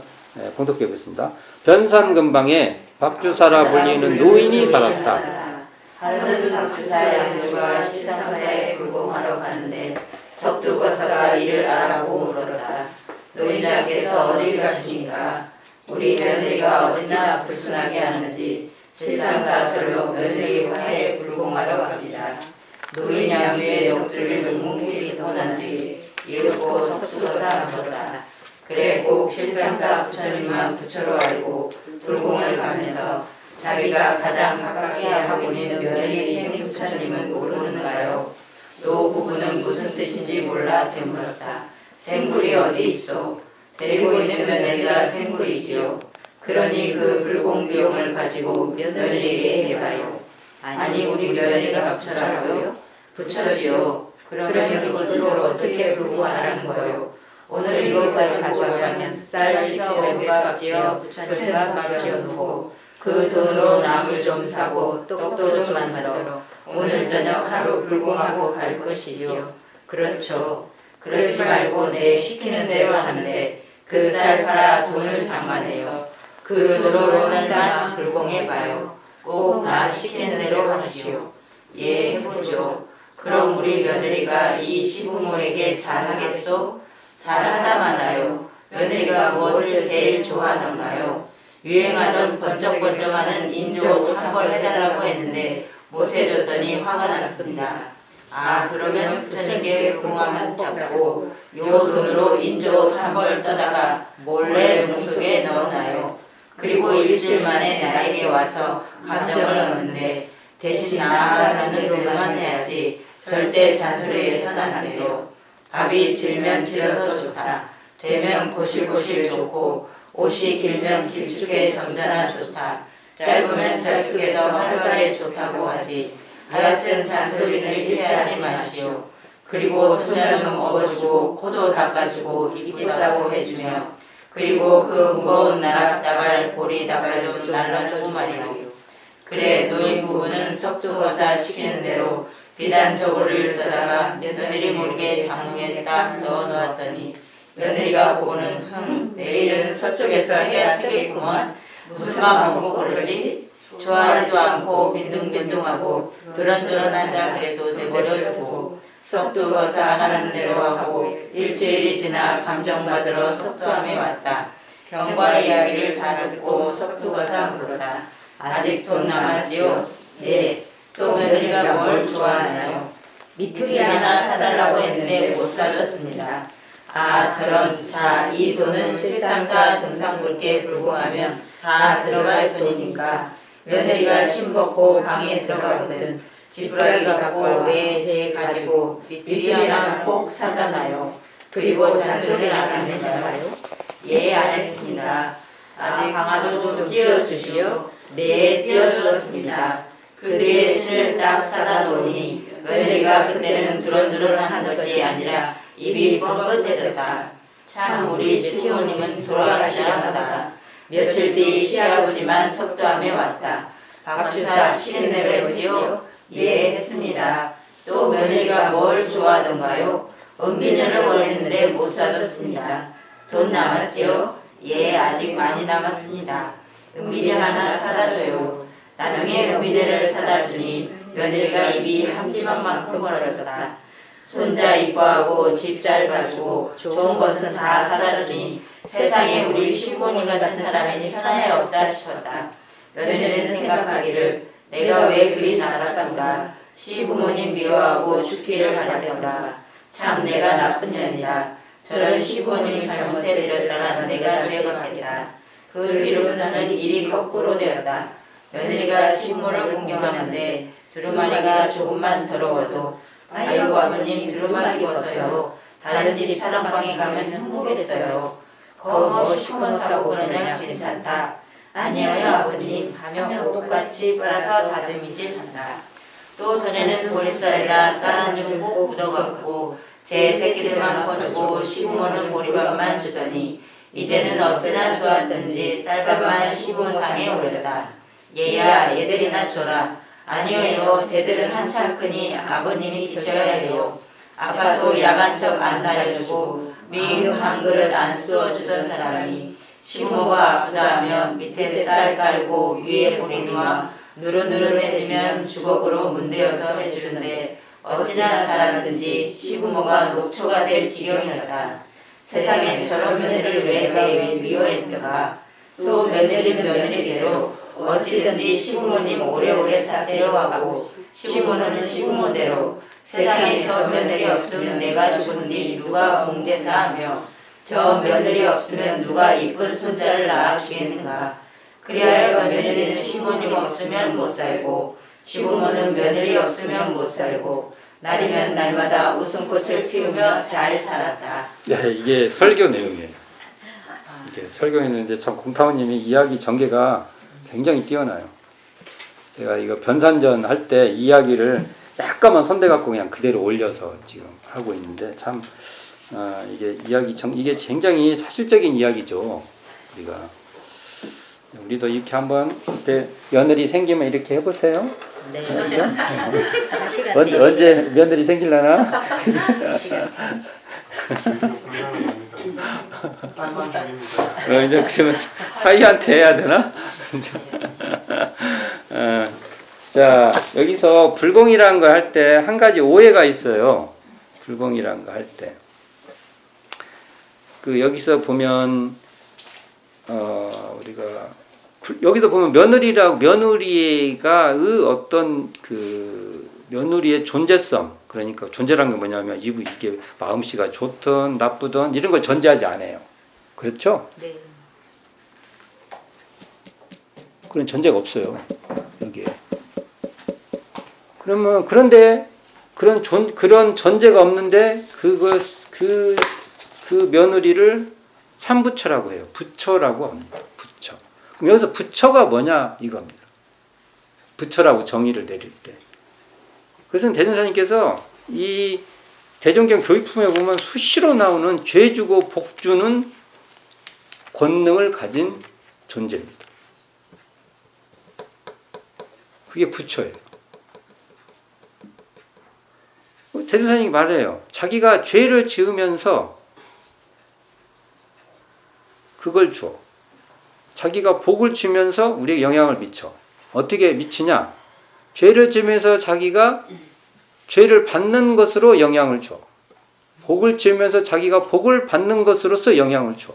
봉독해 보겠습니다. 변산근방에 박주사라 불리는 노인이 살았다. 하루는 박주사 양주가 시상사에 불공하러 가는데 석두거사가 이를 알아보고 물었다. 노인장께서 어디 가십니까? 우리 며느리가 어찌나 불순하게 하는지 시상사설로 며느리 화해에 불공하러 갑니다. 노인 양주의 녹들을 묵묵히 도난 뒤 이윽고 석두거사 물었다. 그래 꼭 실상사 부처님만 부처로 알고 불공을 가면서 자기가 가장 가깝게 하고 있는 며느리 생부처님은 모르는가요? 노 부부는 무슨 뜻인지 몰라 되물었다. 생불이 어디 있어? 데리고 있는 며느리가 생불이지요. 그러니 그 불공 비용을 가지고 며느리에게 해봐요. 아니 우리 며느리가 부처라고요? 부처지요. 그러면 이것으로 어떻게 불공하라는 거요? 오늘 이것을 가져가면 쌀 15백 지어 부처님 밥 지어놓고 그 돈으로 나물 좀 사고 떡도 좀 만들어 오늘 저녁 하루 불공하고 갈 것이지요. 그렇죠. 그러지 말고 내 시키는 대로 하는데 그 쌀 팔아 돈을 장만해요. 그 돈으로만 불공해봐요. 꼭 나 시키는 대로 하시오. 예, 해보죠. 그럼 우리 며느리가 이 시부모에게 잘하겠소? 잘하나마나요. 며느리가 무엇을 제일 좋아하던가요? 유행하던 번쩍번쩍하는 인조옷 한 벌 해달라고 했는데 못해줬더니 화가 났습니다. 아, 그러면 부처님께 불공하면 잡고 요 돈으로 인조옷 한 벌 떠다가 몰래 몸속에 넣어놔요. 그리고 일주일 만에 나에게 와서 감정을 얻는데 대신 나아가는 대로만 해야지 절대 잔소리해서는 안 돼요. 밥이 질면 질어서 좋다. 되면 고실고실 좋고 옷이 길면 길쭉해 점잖아 좋다. 짧으면 잘뚝해서 활발해 좋다고 하지. 하여튼 잔소리를 일체하지 마시오. 그리고 손자 좀 업어주고 코도 닦아주고 이쁘다고 해주며 그리고 그 무거운 나갈 보리 다발 좀 날라주고 말이오. 그래 노인 부부는 석두거사 시키는 대로 비단 저고리를 떠다가 며느리 모르게 장롱에 딱 넣어놓았더니 며느리가 보고는 내일은 서쪽에서 해야 뜨겠구먼. 무슨 맘 먹고 그러지? 좋아하지도 않고 빈둥빈둥하고 드런드런 앉아 그래도 내버려두고 석두거사 하는 대로 하고 일주일이 지나 감정받으러 석두함에 왔다. 경과 이야기를 다 듣고 석두거사 물었다. 아직 돈 남았지요? 예. 또 며느리가 뭘 좋아하나요? 미투리 하나 사달라고 했는데 못 사줬습니다. 아 저런. 자, 이 돈은 실상사 등상물께 불구하면 다 들어갈 돈이니까 며느리가 신벗고 방에 들어가거든 지푸라기 갖고 외제 가지고 미투리 하나 꼭 사잖아요. 그리고 잔소리 안 했나요? 예, 안 했습니다. 아직 방아도 좀 찧어주시오. 네, 찧어주었습니다. 그 뒤에 신을 딱 사다 놓으니 며느리가 그때는 두런두런한 것이 아니라 입이 뻥긋해졌다. 참 우리 시부모님은 돌아가시나 보다. 며칠 뒤 시아버지만 석두함에 왔다. 박주사 시린내를 오지요? 예, 했습니다. 또 며느리가 뭘 좋아하던가요? 은비녀를 원했는데 못 사줬습니다. 돈 남았지요? 예, 아직 많이 남았습니다. 은비녀 하나 사다줘요. 나중에 은비녀를 사다주니 며느리가 입이 함지막만큼 벌어졌다. 손자 이뻐하고 집 잘 봐주고 좋은 것은 다 사다주니 세상에 우리 시부모님 같은 사람이 천하에 없다 싶었다. 며느리는 생각하기를 내가 왜 그리 나갔던가. 시부모님 미워하고 죽기를 바랬던가. 참 내가 나쁜 년이다. 저런 시부모님 잘못해드렸다가 내가 죄받겠다. 그 뒤로는 일이 거꾸로 되었다. 며느리가 시부모를 공경하는데 두루마리가 조금만 더러워도 아이고 아버님 두루마리 벗어요. 다른 집 사랑방에 가면 행복했어요. 뭐 시커멓다고 그러냐 괜찮다. 아니에요 아버님 하며 똑같이 빨아서 다듬이질 한다. 또 전에는 보리쌀에다 쌀 한 줌 꼭 묻어갖고 제 새끼들만 퍼주고 시부모는 보리밥만 주더니 이제는 어찌나 좋았던지 쌀밥만 시부모상에 오르다. 얘야 얘들이나 줘라. 아니에요. 쟤들은 한참 크니 아버님이 드셔야 해요. 아빠도 야간 척 안 날려주고 미음 한 그릇 안 쑤어주던 사람이 시부모가 아프다 하면 밑에 쌀 깔고 위에 보리 놓아 누르누르해지면 주걱으로 문대어서 해주는데 어찌나 잘하든지 시부모가 녹초가 될 지경이었다. 세상에 저런 며느리를 내가 왜 미워했던가. 또 며느리는 며느리대로 어찌든지 시부모님 오래오래 사세요 하고 시부모는 시부모대로 세상에 저 며느리 없으면 내가 죽은 뒤 누가 공제사하며 저 며느리 없으면 누가 이쁜 손자를 낳아주겠는가. 그리하여 며느리는 시부모님 없으면 못 살고 시부모는 며느리 없으면 못 살고 날이면 날마다 웃음꽃을 피우며 잘 살았다. 네, 이게 설교 내용이에요. 이게 설교했는데 참 공타원님이 이야기 전개가 굉장히 뛰어나요. 제가 이거 변산전 할 때 이야기를 약간만 손대 갖고 그냥 그대로 올려서 지금 하고 있는데 참 이게 이게 굉장히 사실적인 이야기죠. 우리도 이렇게 한번 그때 며느리 생기면 이렇게 해보세요. 네. 그렇죠? 언제 며느리 생길라나? 이제 그러면 사위한테 해야 되나? 자, 여기서 불공이라는 거 할 때 한 가지 오해가 있어요. 불공이라는 거 할 때. 여기서 보면 우리가 여기도 보면 며느리가 어떤 며느리의 존재성, 그러니까 존재라는 게 뭐냐면 이게 마음씨가 좋든 나쁘든 이런 걸 전제하지 않아요. 그렇죠? 네. 그런 전제가 없어요. 여기에. 그러면 그런데 그런 전제가 없는데 그 며느리를 삼부처라고 해요. 부처라고 합니다. 부처. 그럼 여기서 부처가 뭐냐 이겁니다. 부처라고 정의를 내릴 때. 그것은 대종사님께서 이 대종경 교육품에 보면 수시로 나오는 죄 주고 복 주는 권능을 가진 존재입니다. 그게 부처예요. 대종사님이 말해요. 자기가 죄를 지으면서 그걸 줘. 자기가 복을 주면서 우리에게 영향을 미쳐. 어떻게 미치냐? 죄를 지으면서 자기가 죄를 받는 것으로 영향을 줘. 복을 지으면서 자기가 복을 받는 것으로서 영향을 줘.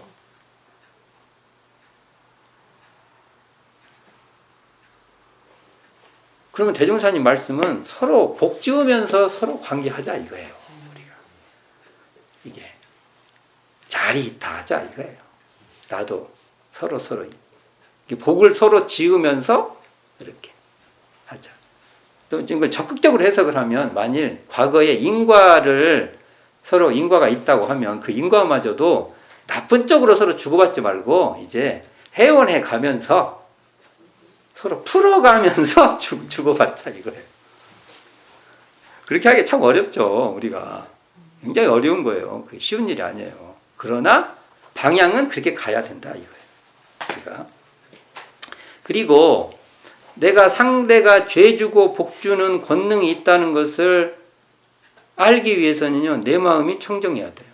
그러면 대종사님 말씀은 서로 복 지으면서 서로 관계하자 이거예요. 우리가 이게 자리이타 하자 이거예요. 나도 서로 복을 서로 지으면서 이렇게 하자. 또 이걸 적극적으로 해석을 하면 만일 과거에 인과를 서로 인과가 있다고 하면 그 인과마저도 나쁜 쪽으로 서로 주고받지 말고 이제 해원해 가면서 서로 풀어가면서 주고받자 이거예요. 그렇게 하기 참 어렵죠. 우리가 굉장히 어려운 거예요. 그게 쉬운 일이 아니에요. 그러나 방향은 그렇게 가야 된다 이거예요. 우리가. 그리고 내가 상대가 죄 주고 복 주는 권능이 있다는 것을 알기 위해서는요, 내 마음이 청정해야 돼요.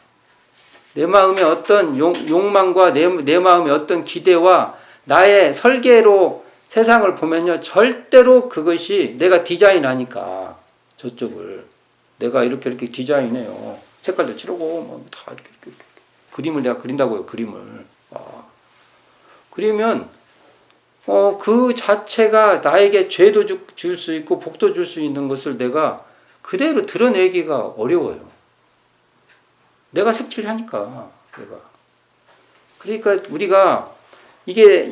내 마음의 어떤 욕망과 내 마음의 어떤 기대와 나의 설계로 세상을 보면요, 절대로 그것이 내가 디자인하니까 저쪽을 내가 이렇게 디자인해요. 색깔도 칠하고 뭐 다 이렇게 그림을 내가 그린다고요. 그림을 그리면 그 자체가 나에게 죄도 줄 수 있고 복도 줄 수 있는 것을 내가 그대로 드러내기가 어려워요. 내가 색칠하니까 내가. 그러니까 우리가 이게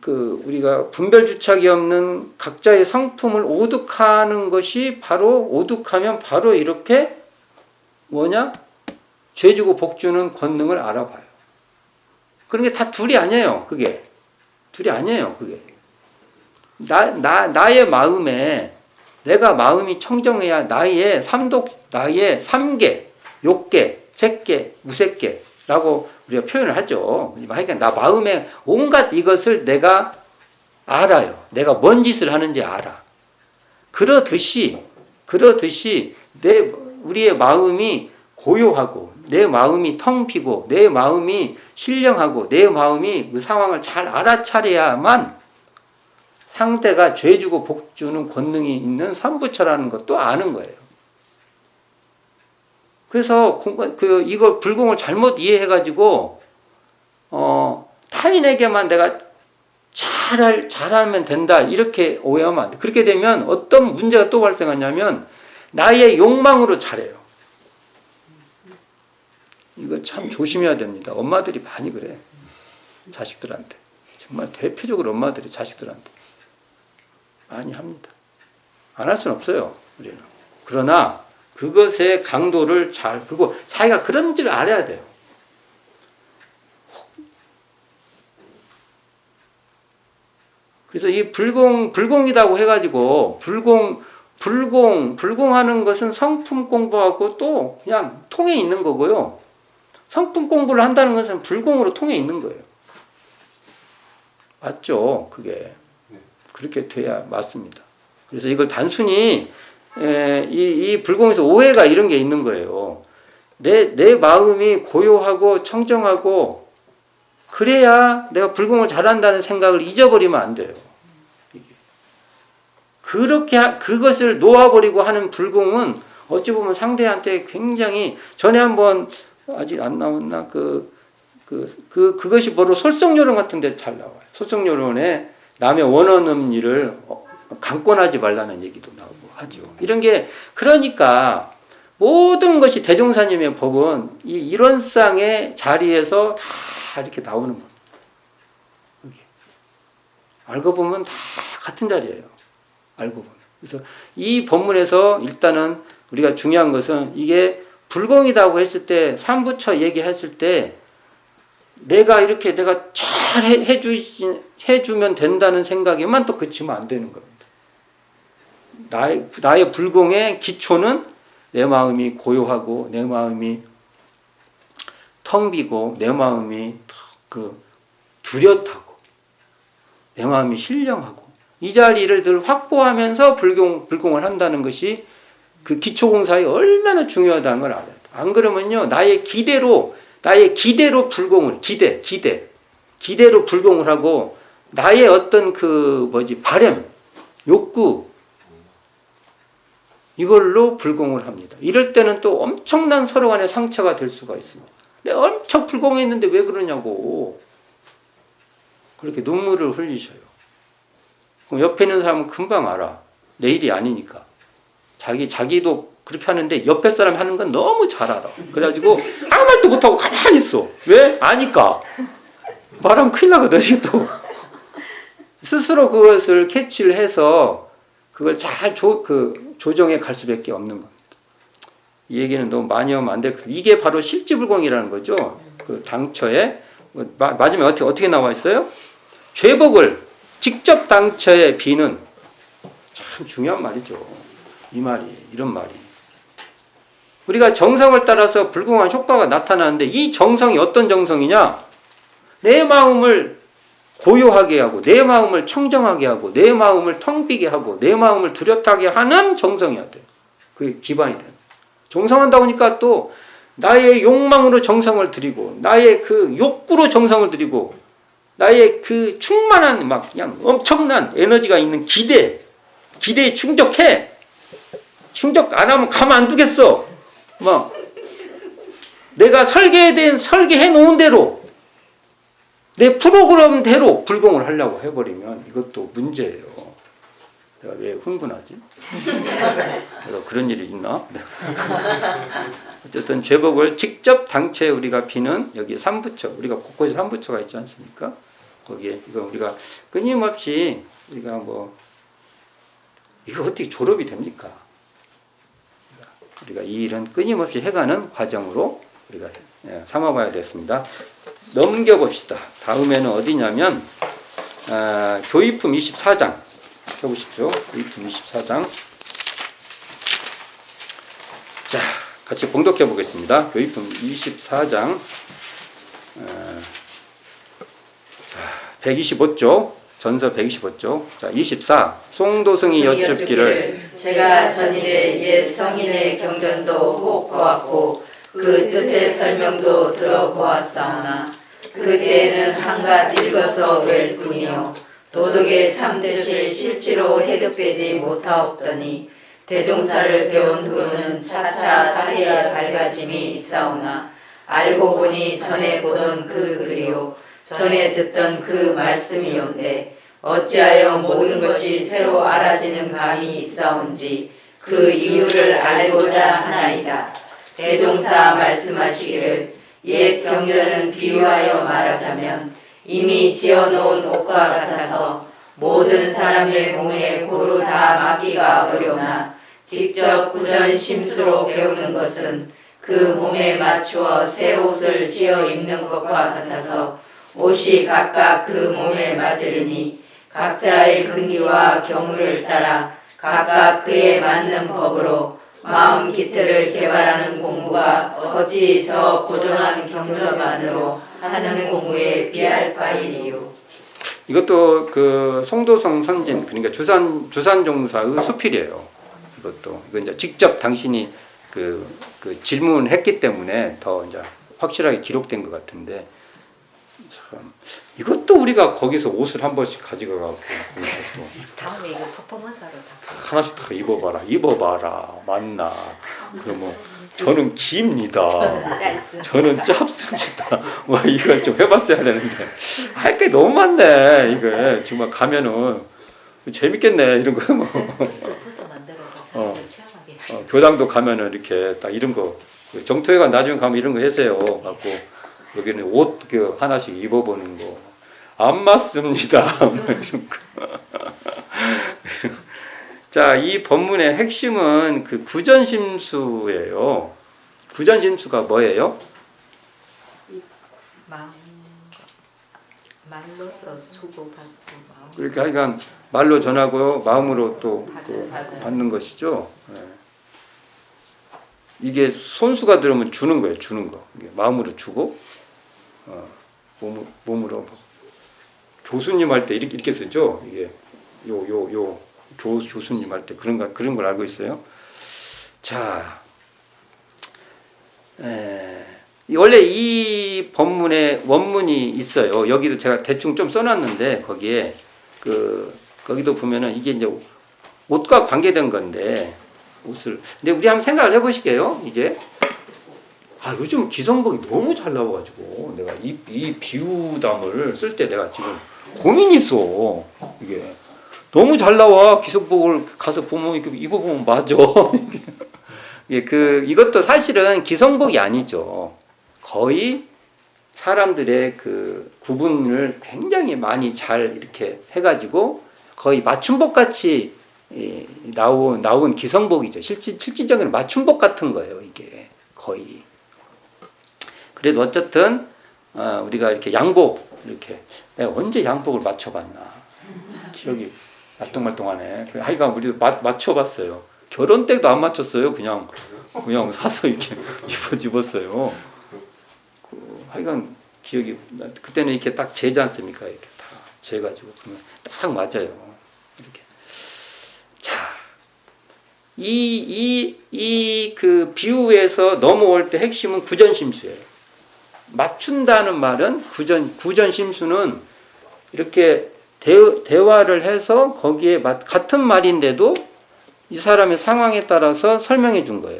우리가 분별 주착이 없는 각자의 성품을 오득하는 것이 바로 오득하면 바로 이렇게 뭐냐? 죄 주고 복 주는 권능을 알아봐요. 그런 게 다 둘이 아니에요. 그게 둘이 아니에요. 그게 나의 마음에 내가 마음이 청정해야 나의 삼계, 욕계, 색계, 무색계라고 우리가 표현을 하죠. 그러니까 나 마음에 온갖 이것을 내가 알아요. 내가 뭔 짓을 하는지 알아. 그러듯이 우리의 마음이 고요하고 내 마음이 텅 비고 내 마음이 신령하고 내 마음이 그 상황을 잘 알아차려야만 상대가 죄 주고 복 주는 권능이 있는 삼부처라는 것도 아는 거예요. 그래서 이거 불공을 잘못 이해해가지고 타인에게만 내가 잘하면 된다 이렇게 오해하면 안 돼. 그렇게 되면 어떤 문제가 또 발생하냐면 나의 욕망으로 잘해요. 이거 참 조심해야 됩니다. 엄마들이 많이 그래. 자식들한테. 정말 대표적으로 엄마들이 자식들한테 많이 합니다. 안 할 수는 없어요. 우리는. 그러나 그것의 강도를 그리고 자기가 그런 줄 알아야 돼요. 그래서 이 불공이라고 해가지고 불공하는 것은 성품 공부하고 또 그냥 통해 있는 거고요. 성품 공부를 한다는 것은 불공으로 통해 있는 거예요. 맞죠? 그게. 그렇게 돼야 맞습니다. 그래서 이걸 단순히 이 불공에서 오해가 이런 게 있는 거예요. 내 마음이 고요하고 청정하고 그래야 내가 불공을 잘한다는 생각을 잊어버리면 안 돼요. 그렇게 그것을 놓아버리고 하는 불공은 어찌 보면 상대한테 굉장히 전에 한번 아직 안 나왔나 그것이 바로 솔성요론 같은 데 잘 나와요. 솔성요론에 남의 원 없는 일을 강권하지 말라는 얘기도 나오고 하죠. 이런 게 그러니까 모든 것이 대종사님의 법은 이 일원상의 자리에서 다 다 이렇게 나오는 겁니다. 여기. 알고 보면 다 같은 자리예요. 알고 보면. 그래서 이 본문에서 일단은 우리가 중요한 것은 이게 불공이라고 했을 때, 삼부처 얘기했을 때 내가 이렇게 내가 잘 해주면 된다는 생각에만 또 그치면 안 되는 겁니다. 나의 불공의 기초는 내 마음이 고요하고 내 마음이 텅 비고 내 마음이 뚜렷하고 내 마음이 신령하고 이 자리를 늘 확보하면서 불공을 한다는 것이 그 기초공사에 얼마나 중요하다는 걸 알아야 돼. 안 그러면요 나의 기대로 불공을 기대로 불공을 하고 나의 어떤 바람, 욕구 이걸로 불공을 합니다. 이럴 때는 또 엄청난 서로 간의 상처가 될 수가 있습니다. 내가 엄청 불공했는데 왜 그러냐고 그렇게 눈물을 흘리셔요. 그럼 옆에 있는 사람은 금방 알아. 내 일이 아니니까. 자기도 그렇게 하는데 옆에 사람이 하는 건 너무 잘 알아. 그래가지고 아무 말도 못하고 가만히 있어. 왜? 아니까. 말하면 큰일 나거든. 또 스스로 그것을 캐치를 해서 그걸 잘 조정해 갈 수밖에 없는 겁니다. 이 얘기는 너무 많이 하면 안 될 것 같아요. 이게 바로 실지불공이라는 거죠. 그 당처에 마지막에 어떻게 나와 있어요? 죄복을 직접 당처에 비는 참 중요한 말이죠. 이런 말이. 우리가 정성을 따라서 불공한 효과가 나타나는데 이 정성이 어떤 정성이냐? 내 마음을 고요하게 하고 내 마음을 청정하게 하고 내 마음을 텅 비게 하고 내 마음을 뚜렷하게 하는 정성이어야 돼요. 그게 기반이 돼요. 정성한다고 하니까 또 나의 욕망으로 정성을 들이고 나의 그 욕구로 정성을 들이고 나의 그 충만한 그냥 엄청난 에너지가 있는 기대에 충족해. 충족 안 하면 가만 안 두겠어. 내가 설계해 놓은 대로 내 프로그램대로 불공을 하려고 해버리면 이것도 문제예요. 내가 왜 흥분하지? 내가 그런 일이 있나? 어쨌든 죄복을 직접 당체에 우리가 비는 여기 삼부처, 우리가 곳곳에 삼부처가 있지 않습니까? 거기에 이거 우리가 끊임없이 우리가 이거 어떻게 졸업이 됩니까? 우리가 이 일은 끊임없이 해가는 과정으로 우리가 삼아봐야 됐습니다. 넘겨봅시다. 다음에는 어디냐면 교의품 24장 펴보십시오. 교의품 24장. 자, 같이 봉독해 보겠습니다. 교의품 24장 125쪽 전서 125쪽. 자, 24. 송도승이 여쭙기를 제가 전일에 옛 성인의 경전도 혹 보았고 그 뜻의 설명도 들어보았사오나 그때에는 한갓 읽어서 웰 뿐이요 도덕의 참뜻이 실제로 해득되지 못하옵더니 대종사를 배운 후로는 차차 사리에 밝아짐이 있사오나 알고 보니 전에 보던 그 글이요 전에 듣던 그 말씀이온데 어찌하여 모든 것이 새로 알아지는 감이 있사온지 그 이유를 알고자 하나이다. 대종사 말씀하시기를 옛 경전은 비유하여 말하자면 이미 지어놓은 옷과 같아서 모든 사람의 몸에 고루 다 맞기가 어려우나 직접 구전 심수로 배우는 것은 그 몸에 맞추어 새 옷을 지어 입는 것과 같아서 옷이 각각 그 몸에 맞으리니 각자의 근기와 경우를 따라 각각 그에 맞는 법으로 마음 기틀을 개발하는 공부가 어찌 저 고정한 경전만으로 하는 공부에 비할 바이리요. 이것도 그 송도성 선진 그러니까 주산종사의 수필이에요. 이거 이제 직접 당신이 그 질문했기 때문에 더 이제 확실하게 기록된 것 같은데 참 이것도 우리가 거기서 옷을 한 번씩 가져가고 다음에 이거 퍼포먼스하러 하나씩 다 입어봐라 맞나 그러면 저는 깁니다. 저는 짧습니다. 이걸 좀 해봤어야 되는데 할 게 너무 많네. 이거 정말 가면은 재밌겠네 이런 거 부서 만들어서 사람들 체험하게. 교당도 가면은 이렇게 딱 이런 거 정토회관 나중에 가면 이런 거 해세요. 갖고 여기는 옷 그 하나씩 입어보는 거. 안 맞습니다. 뭐 이런 거. 자, 이 본문의 핵심은 그 구전심수예요. 구전심수가 뭐예요? 말로서 수고받고 마음. 그렇게 하여간 말로 전하고 마음으로 또 받는 것이죠. 예. 이게 손수가 들으면 주는 거예요. 주는 거. 이게 마음으로 주고 몸으로 교수님 할 때 이렇게 쓰죠. 이게 교수님 할 때 그런 걸 알고 있어요. 자, 원래 이 본문에 원문이 있어요. 여기도 제가 대충 좀 써놨는데 거기도 보면은 이게 이제 옷과 관계된 건데 옷을. 근데 우리 한번 생각을 해보실게요. 이게 요즘 기성복이 너무 잘 나와가지고 내가 이 비유담을 쓸 때 내가 지금 고민이 있어. 이게 너무 잘 나와. 기성복을 가서 보면 이거 보면 맞아. 이것도 사실은 기성복이 아니죠. 거의 사람들의 그 구분을 굉장히 많이 잘 이렇게 해가지고 거의 맞춤복 같이 나온 기성복이죠. 실질적으로 맞춤복 같은 거예요. 이게 거의. 그래도 어쨌든 우리가 이렇게 양복 이렇게 내가 언제 양복을 맞춰봤나 기억이 말똥말똥하네. 하여간 우리도 맞춰봤어요. 결혼 때도 안 맞췄어요. 그냥 사서 이렇게 입었어요. 하여간 기억이 그때는 이렇게 딱 재지 않습니까? 이렇게 다 재가지고 그러면 딱 맞아요. 이렇게. 자, 그 비유에서 넘어올 때 핵심은 구전심수예요. 맞춘다는 말은 구전심수는 이렇게 대화를 해서 거기에 같은 말인데도 이 사람의 상황에 따라서 설명해 준 거예요.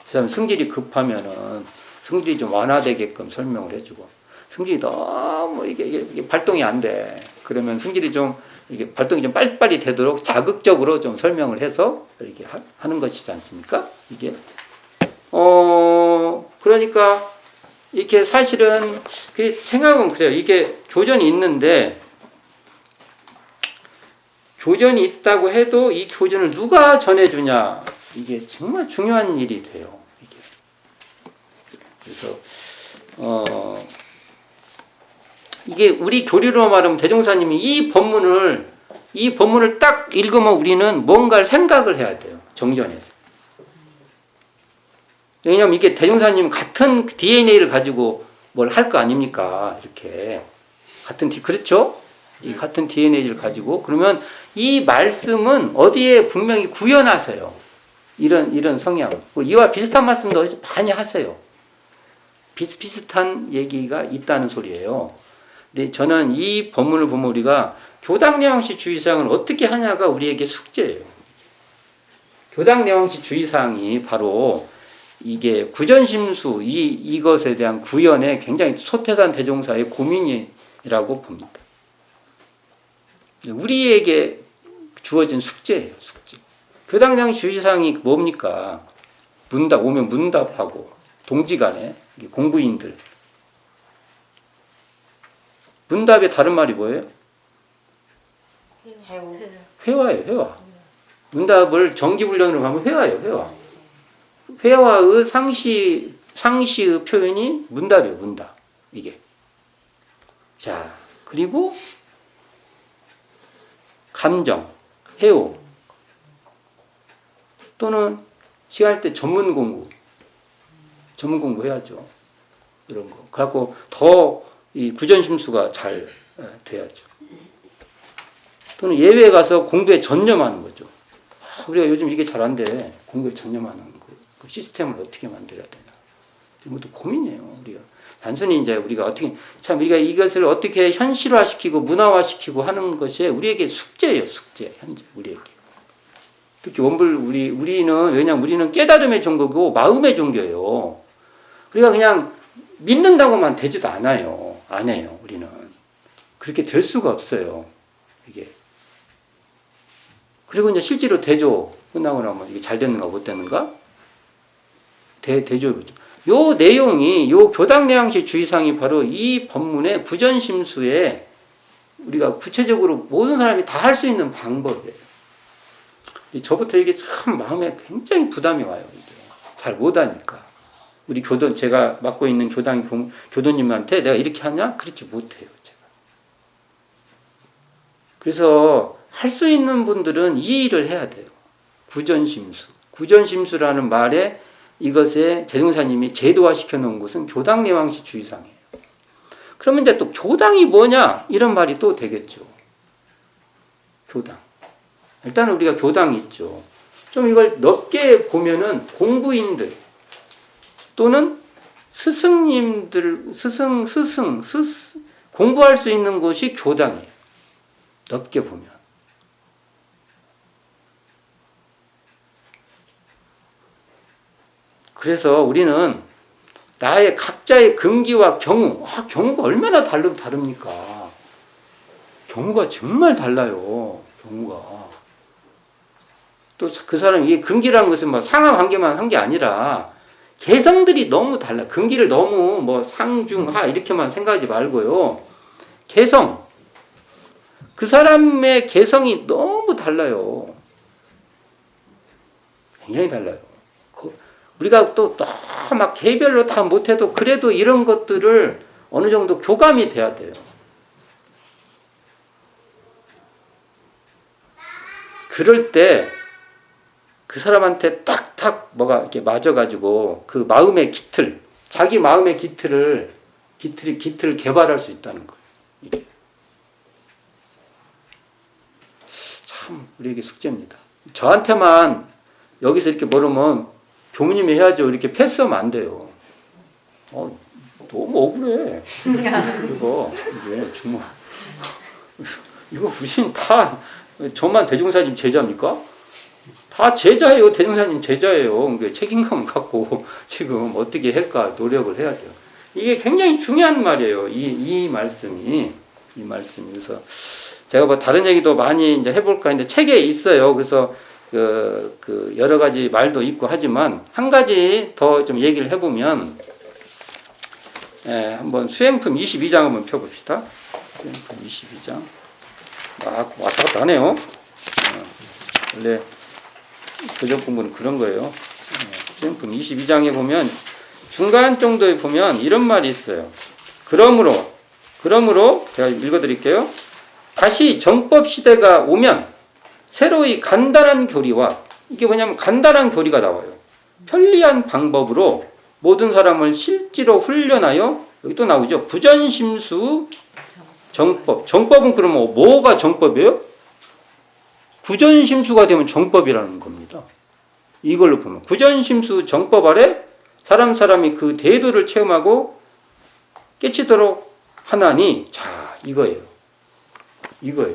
그 사람 성질이 급하면은 성질이 좀 완화되게끔 설명을 해주고, 성질이 너무 이게 발동이 안 돼. 그러면 성질이 좀 이게 발동이 좀 빨리빨리 되도록 자극적으로 좀 설명을 해서 이렇게 하는 것이지 않습니까? 이게 그러니까 이렇게 사실은 생각은 그래요. 이게 교전이 있는데 교전이 있다고 해도 이 교전을 누가 전해주냐 이게 정말 중요한 일이 돼요. 이게 그래서 이게 우리 교리로 말하면 대종사님이 이 본문을 딱 읽으면 우리는 뭔가를 생각을 해야 돼요. 정전해서. 왜냐하면 이게 대종사님 같은 DNA를 가지고 뭘 할 거 아닙니까? 이렇게 그렇죠? 이 같은 DNA를 가지고 그러면 이 말씀은 어디에 분명히 구현하세요. 이런 성향. 이와 비슷한 말씀도 어디서 많이 하세요. 비슷비슷한 얘기가 있다는 소리예요. 근데 저는 이 본문을 보면 우리가 교당내왕시 주의사항을 어떻게 하냐가 우리에게 숙제예요. 교당내왕시 주의사항이 바로 이게 구전심수 이것에 대한 구현에 굉장히 소태산 대종사의 고민이라고 봅니다. 우리에게 주어진 숙제예요. 숙제. 교당내왕시 주의사항이 뭡니까? 오면 문답하고 동지간에 공부인들. 문답의 다른 말이 뭐예요? 회화예요. 회화. 문답을 정기훈련으로 가면 회화예요. 회화. 회화의 상시의 표현이 문답이에요. 문답. 이게. 자, 그리고 감정, 해오 또는 시간할 때 전문 공부 해야죠. 이런 거. 그래갖고 더 이 구전심수가 잘 돼야죠. 또는 예외에 가서 공부에 전념하는 거죠. 우리가 요즘 이게 잘 안 돼. 공부에 전념하는 그 시스템을 어떻게 만들어야 되냐. 이런 것도 고민이에요. 우리가 단순히 이제 우리가 우리가 이것을 어떻게 현실화시키고 문화화시키고 하는 것이 우리에게 숙제예요. 숙제. 현재 우리에게. 특히 우리는 왜냐면 우리는 깨달음의 종교고 마음의 종교예요. 우리가 그냥 믿는다고만 되지도 않아요. 안 해요. 우리는 그렇게 될 수가 없어요. 이게. 그리고 이제 실제로 대조 끝나고 나면 이게 잘 됐는가 못 됐는가? 대조죠. 요 내용이 요 교당 내양시 주의사항이 바로 이 법문의 구전심수에 우리가 구체적으로 모든 사람이 다 할 수 있는 방법이에요. 저부터 이게 참 마음에 굉장히 부담이 와요. 이게 잘 못하니까. 우리 제가 맡고 있는 교도님한테 내가 이렇게 하냐? 그렇지 못해요. 제가. 그래서 할 수 있는 분들은 이 일을 해야 돼요. 구전심수. 구전심수라는 말에 이것에 재종사님이 제도화시켜 놓은 것은 교당 내왕시 주의사항이에요. 그러면 이제 또 교당이 뭐냐? 이런 말이 또 되겠죠. 교당. 일단 우리가 교당이 있죠. 좀 이걸 넓게 보면은 공부인들 또는 스승님들, 공부할 수 있는 곳이 교당이에요. 넓게 보면. 그래서 우리는 나의 각자의 근기와 경우, 경우가 얼마나 다릅니까? 경우가 정말 달라요. 경우가. 또 그 사람이 이 근기라는 것은 뭐 상하관계만 한 게 아니라 개성들이 너무 달라. 근기를 너무 뭐 상중하 이렇게만 생각하지 말고요. 개성. 그 사람의 개성이 너무 달라요. 굉장히 달라요. 우리가 또 막 개별로 다 못해도 그래도 이런 것들을 어느 정도 교감이 돼야 돼요. 그럴 때 그 사람한테 딱딱 뭐가 이렇게 맞아가지고 그 마음의 깃틀, 자기 마음의 깃틀을 개발할 수 있다는 거예요. 이게 참 우리에게 숙제입니다. 저한테만 여기서 이렇게 모르면 교무님이 해야죠. 이렇게 패스하면 안 돼요. 너무 억울해. 이게 정말 이거 무슨 다 저만 대종사님 제자입니까? 다 제자예요. 대종사님 제자예요. 책임감을 갖고 지금 어떻게 할까 노력을 해야 돼요. 이게 굉장히 중요한 말이에요. 이 말씀이. 그래서 제가 뭐 다른 얘기도 많이 이제 해볼까 했는데 책에 있어요. 그래서 그 여러 가지 말도 있고 하지만 한 가지 더 좀 얘기를 해보면, 한번 수행품 22장 한번 펴봅시다. 수행품 22장. 막 왔다 갔다 하네요. 원래 교정 공부는 그런 거예요. 수행품 22장에 보면 중간 정도에 보면 이런 말이 있어요. 그러므로 제가 읽어드릴게요. 다시 정법 시대가 오면 새로이 간단한 교리와, 이게 뭐냐면 간단한 교리가 나와요. 편리한 방법으로 모든 사람을 실제로 훈련하여, 여기 또 나오죠. 구전심수 정법. 정법은 그러면 뭐가 정법이에요? 구전심수가 되면 정법이라는 겁니다. 이걸로 보면 구전심수 정법 아래 사람이 그 대도를 체험하고 깨치도록 하나니, 자, 이거예요. 이거.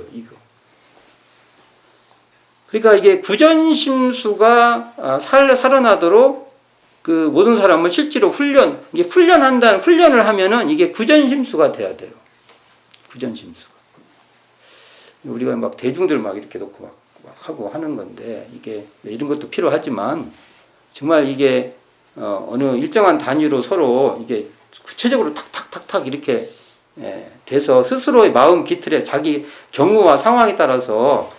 그러니까 이게 구전심수가 살아나도록 그 모든 사람을 실제로 훈련을 하면은 이게 구전심수가 돼야 돼요. 구전심수가. 우리가 막 대중들 막 이렇게 놓고 막 하고 하는 건데, 이게 이런 것도 필요하지만 정말 이게 어느 일정한 단위로 서로 이게 구체적으로 탁탁탁탁 이렇게 돼서 스스로의 마음 기틀에 자기 경우와 상황에 따라서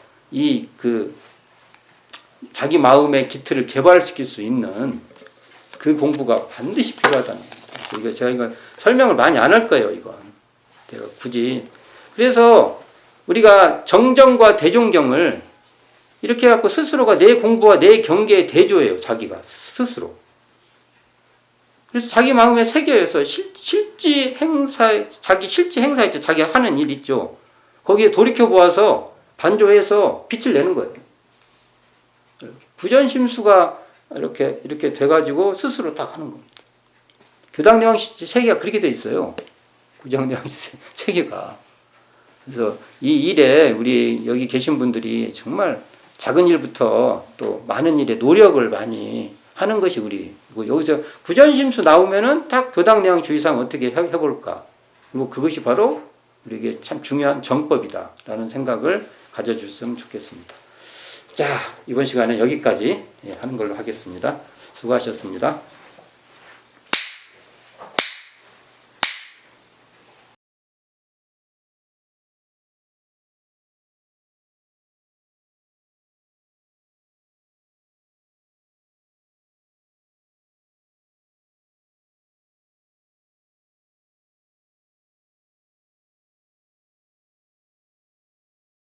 자기 마음의 기틀을 개발시킬 수 있는 그 공부가 반드시 필요하다는 거예요. 그래서 제가 설명을 많이 안 할 거예요. 이건 제가 굳이. 그래서 우리가 정정과 대종경을 이렇게 해갖고 스스로가 내 공부와 내 경계에 대조해요. 자기가 스스로. 그래서 자기 마음에 새겨서 실지 행사에 있죠. 자기 하는 일 있죠. 거기에 돌이켜 보아서 반조해서 빛을 내는 거예요. 구전심수가 이렇게 돼가지고 스스로 딱 하는 겁니다. 교당내왕시 체계가 그렇게 돼 있어요. 구정내왕시 체계가. 그래서 이 일에 우리 여기 계신 분들이 정말 작은 일부터 또 많은 일에 노력을 많이 하는 것이 우리고, 여기서 구전심수 나오면은 딱 교당내왕 주의상 어떻게 해볼까. 그리고 그것이 바로 우리에게 참 중요한 정법이다라는 생각을 가져줬으면 좋겠습니다. 자, 이번 시간에 여기까지 하는 걸로 하겠습니다. 수고하셨습니다.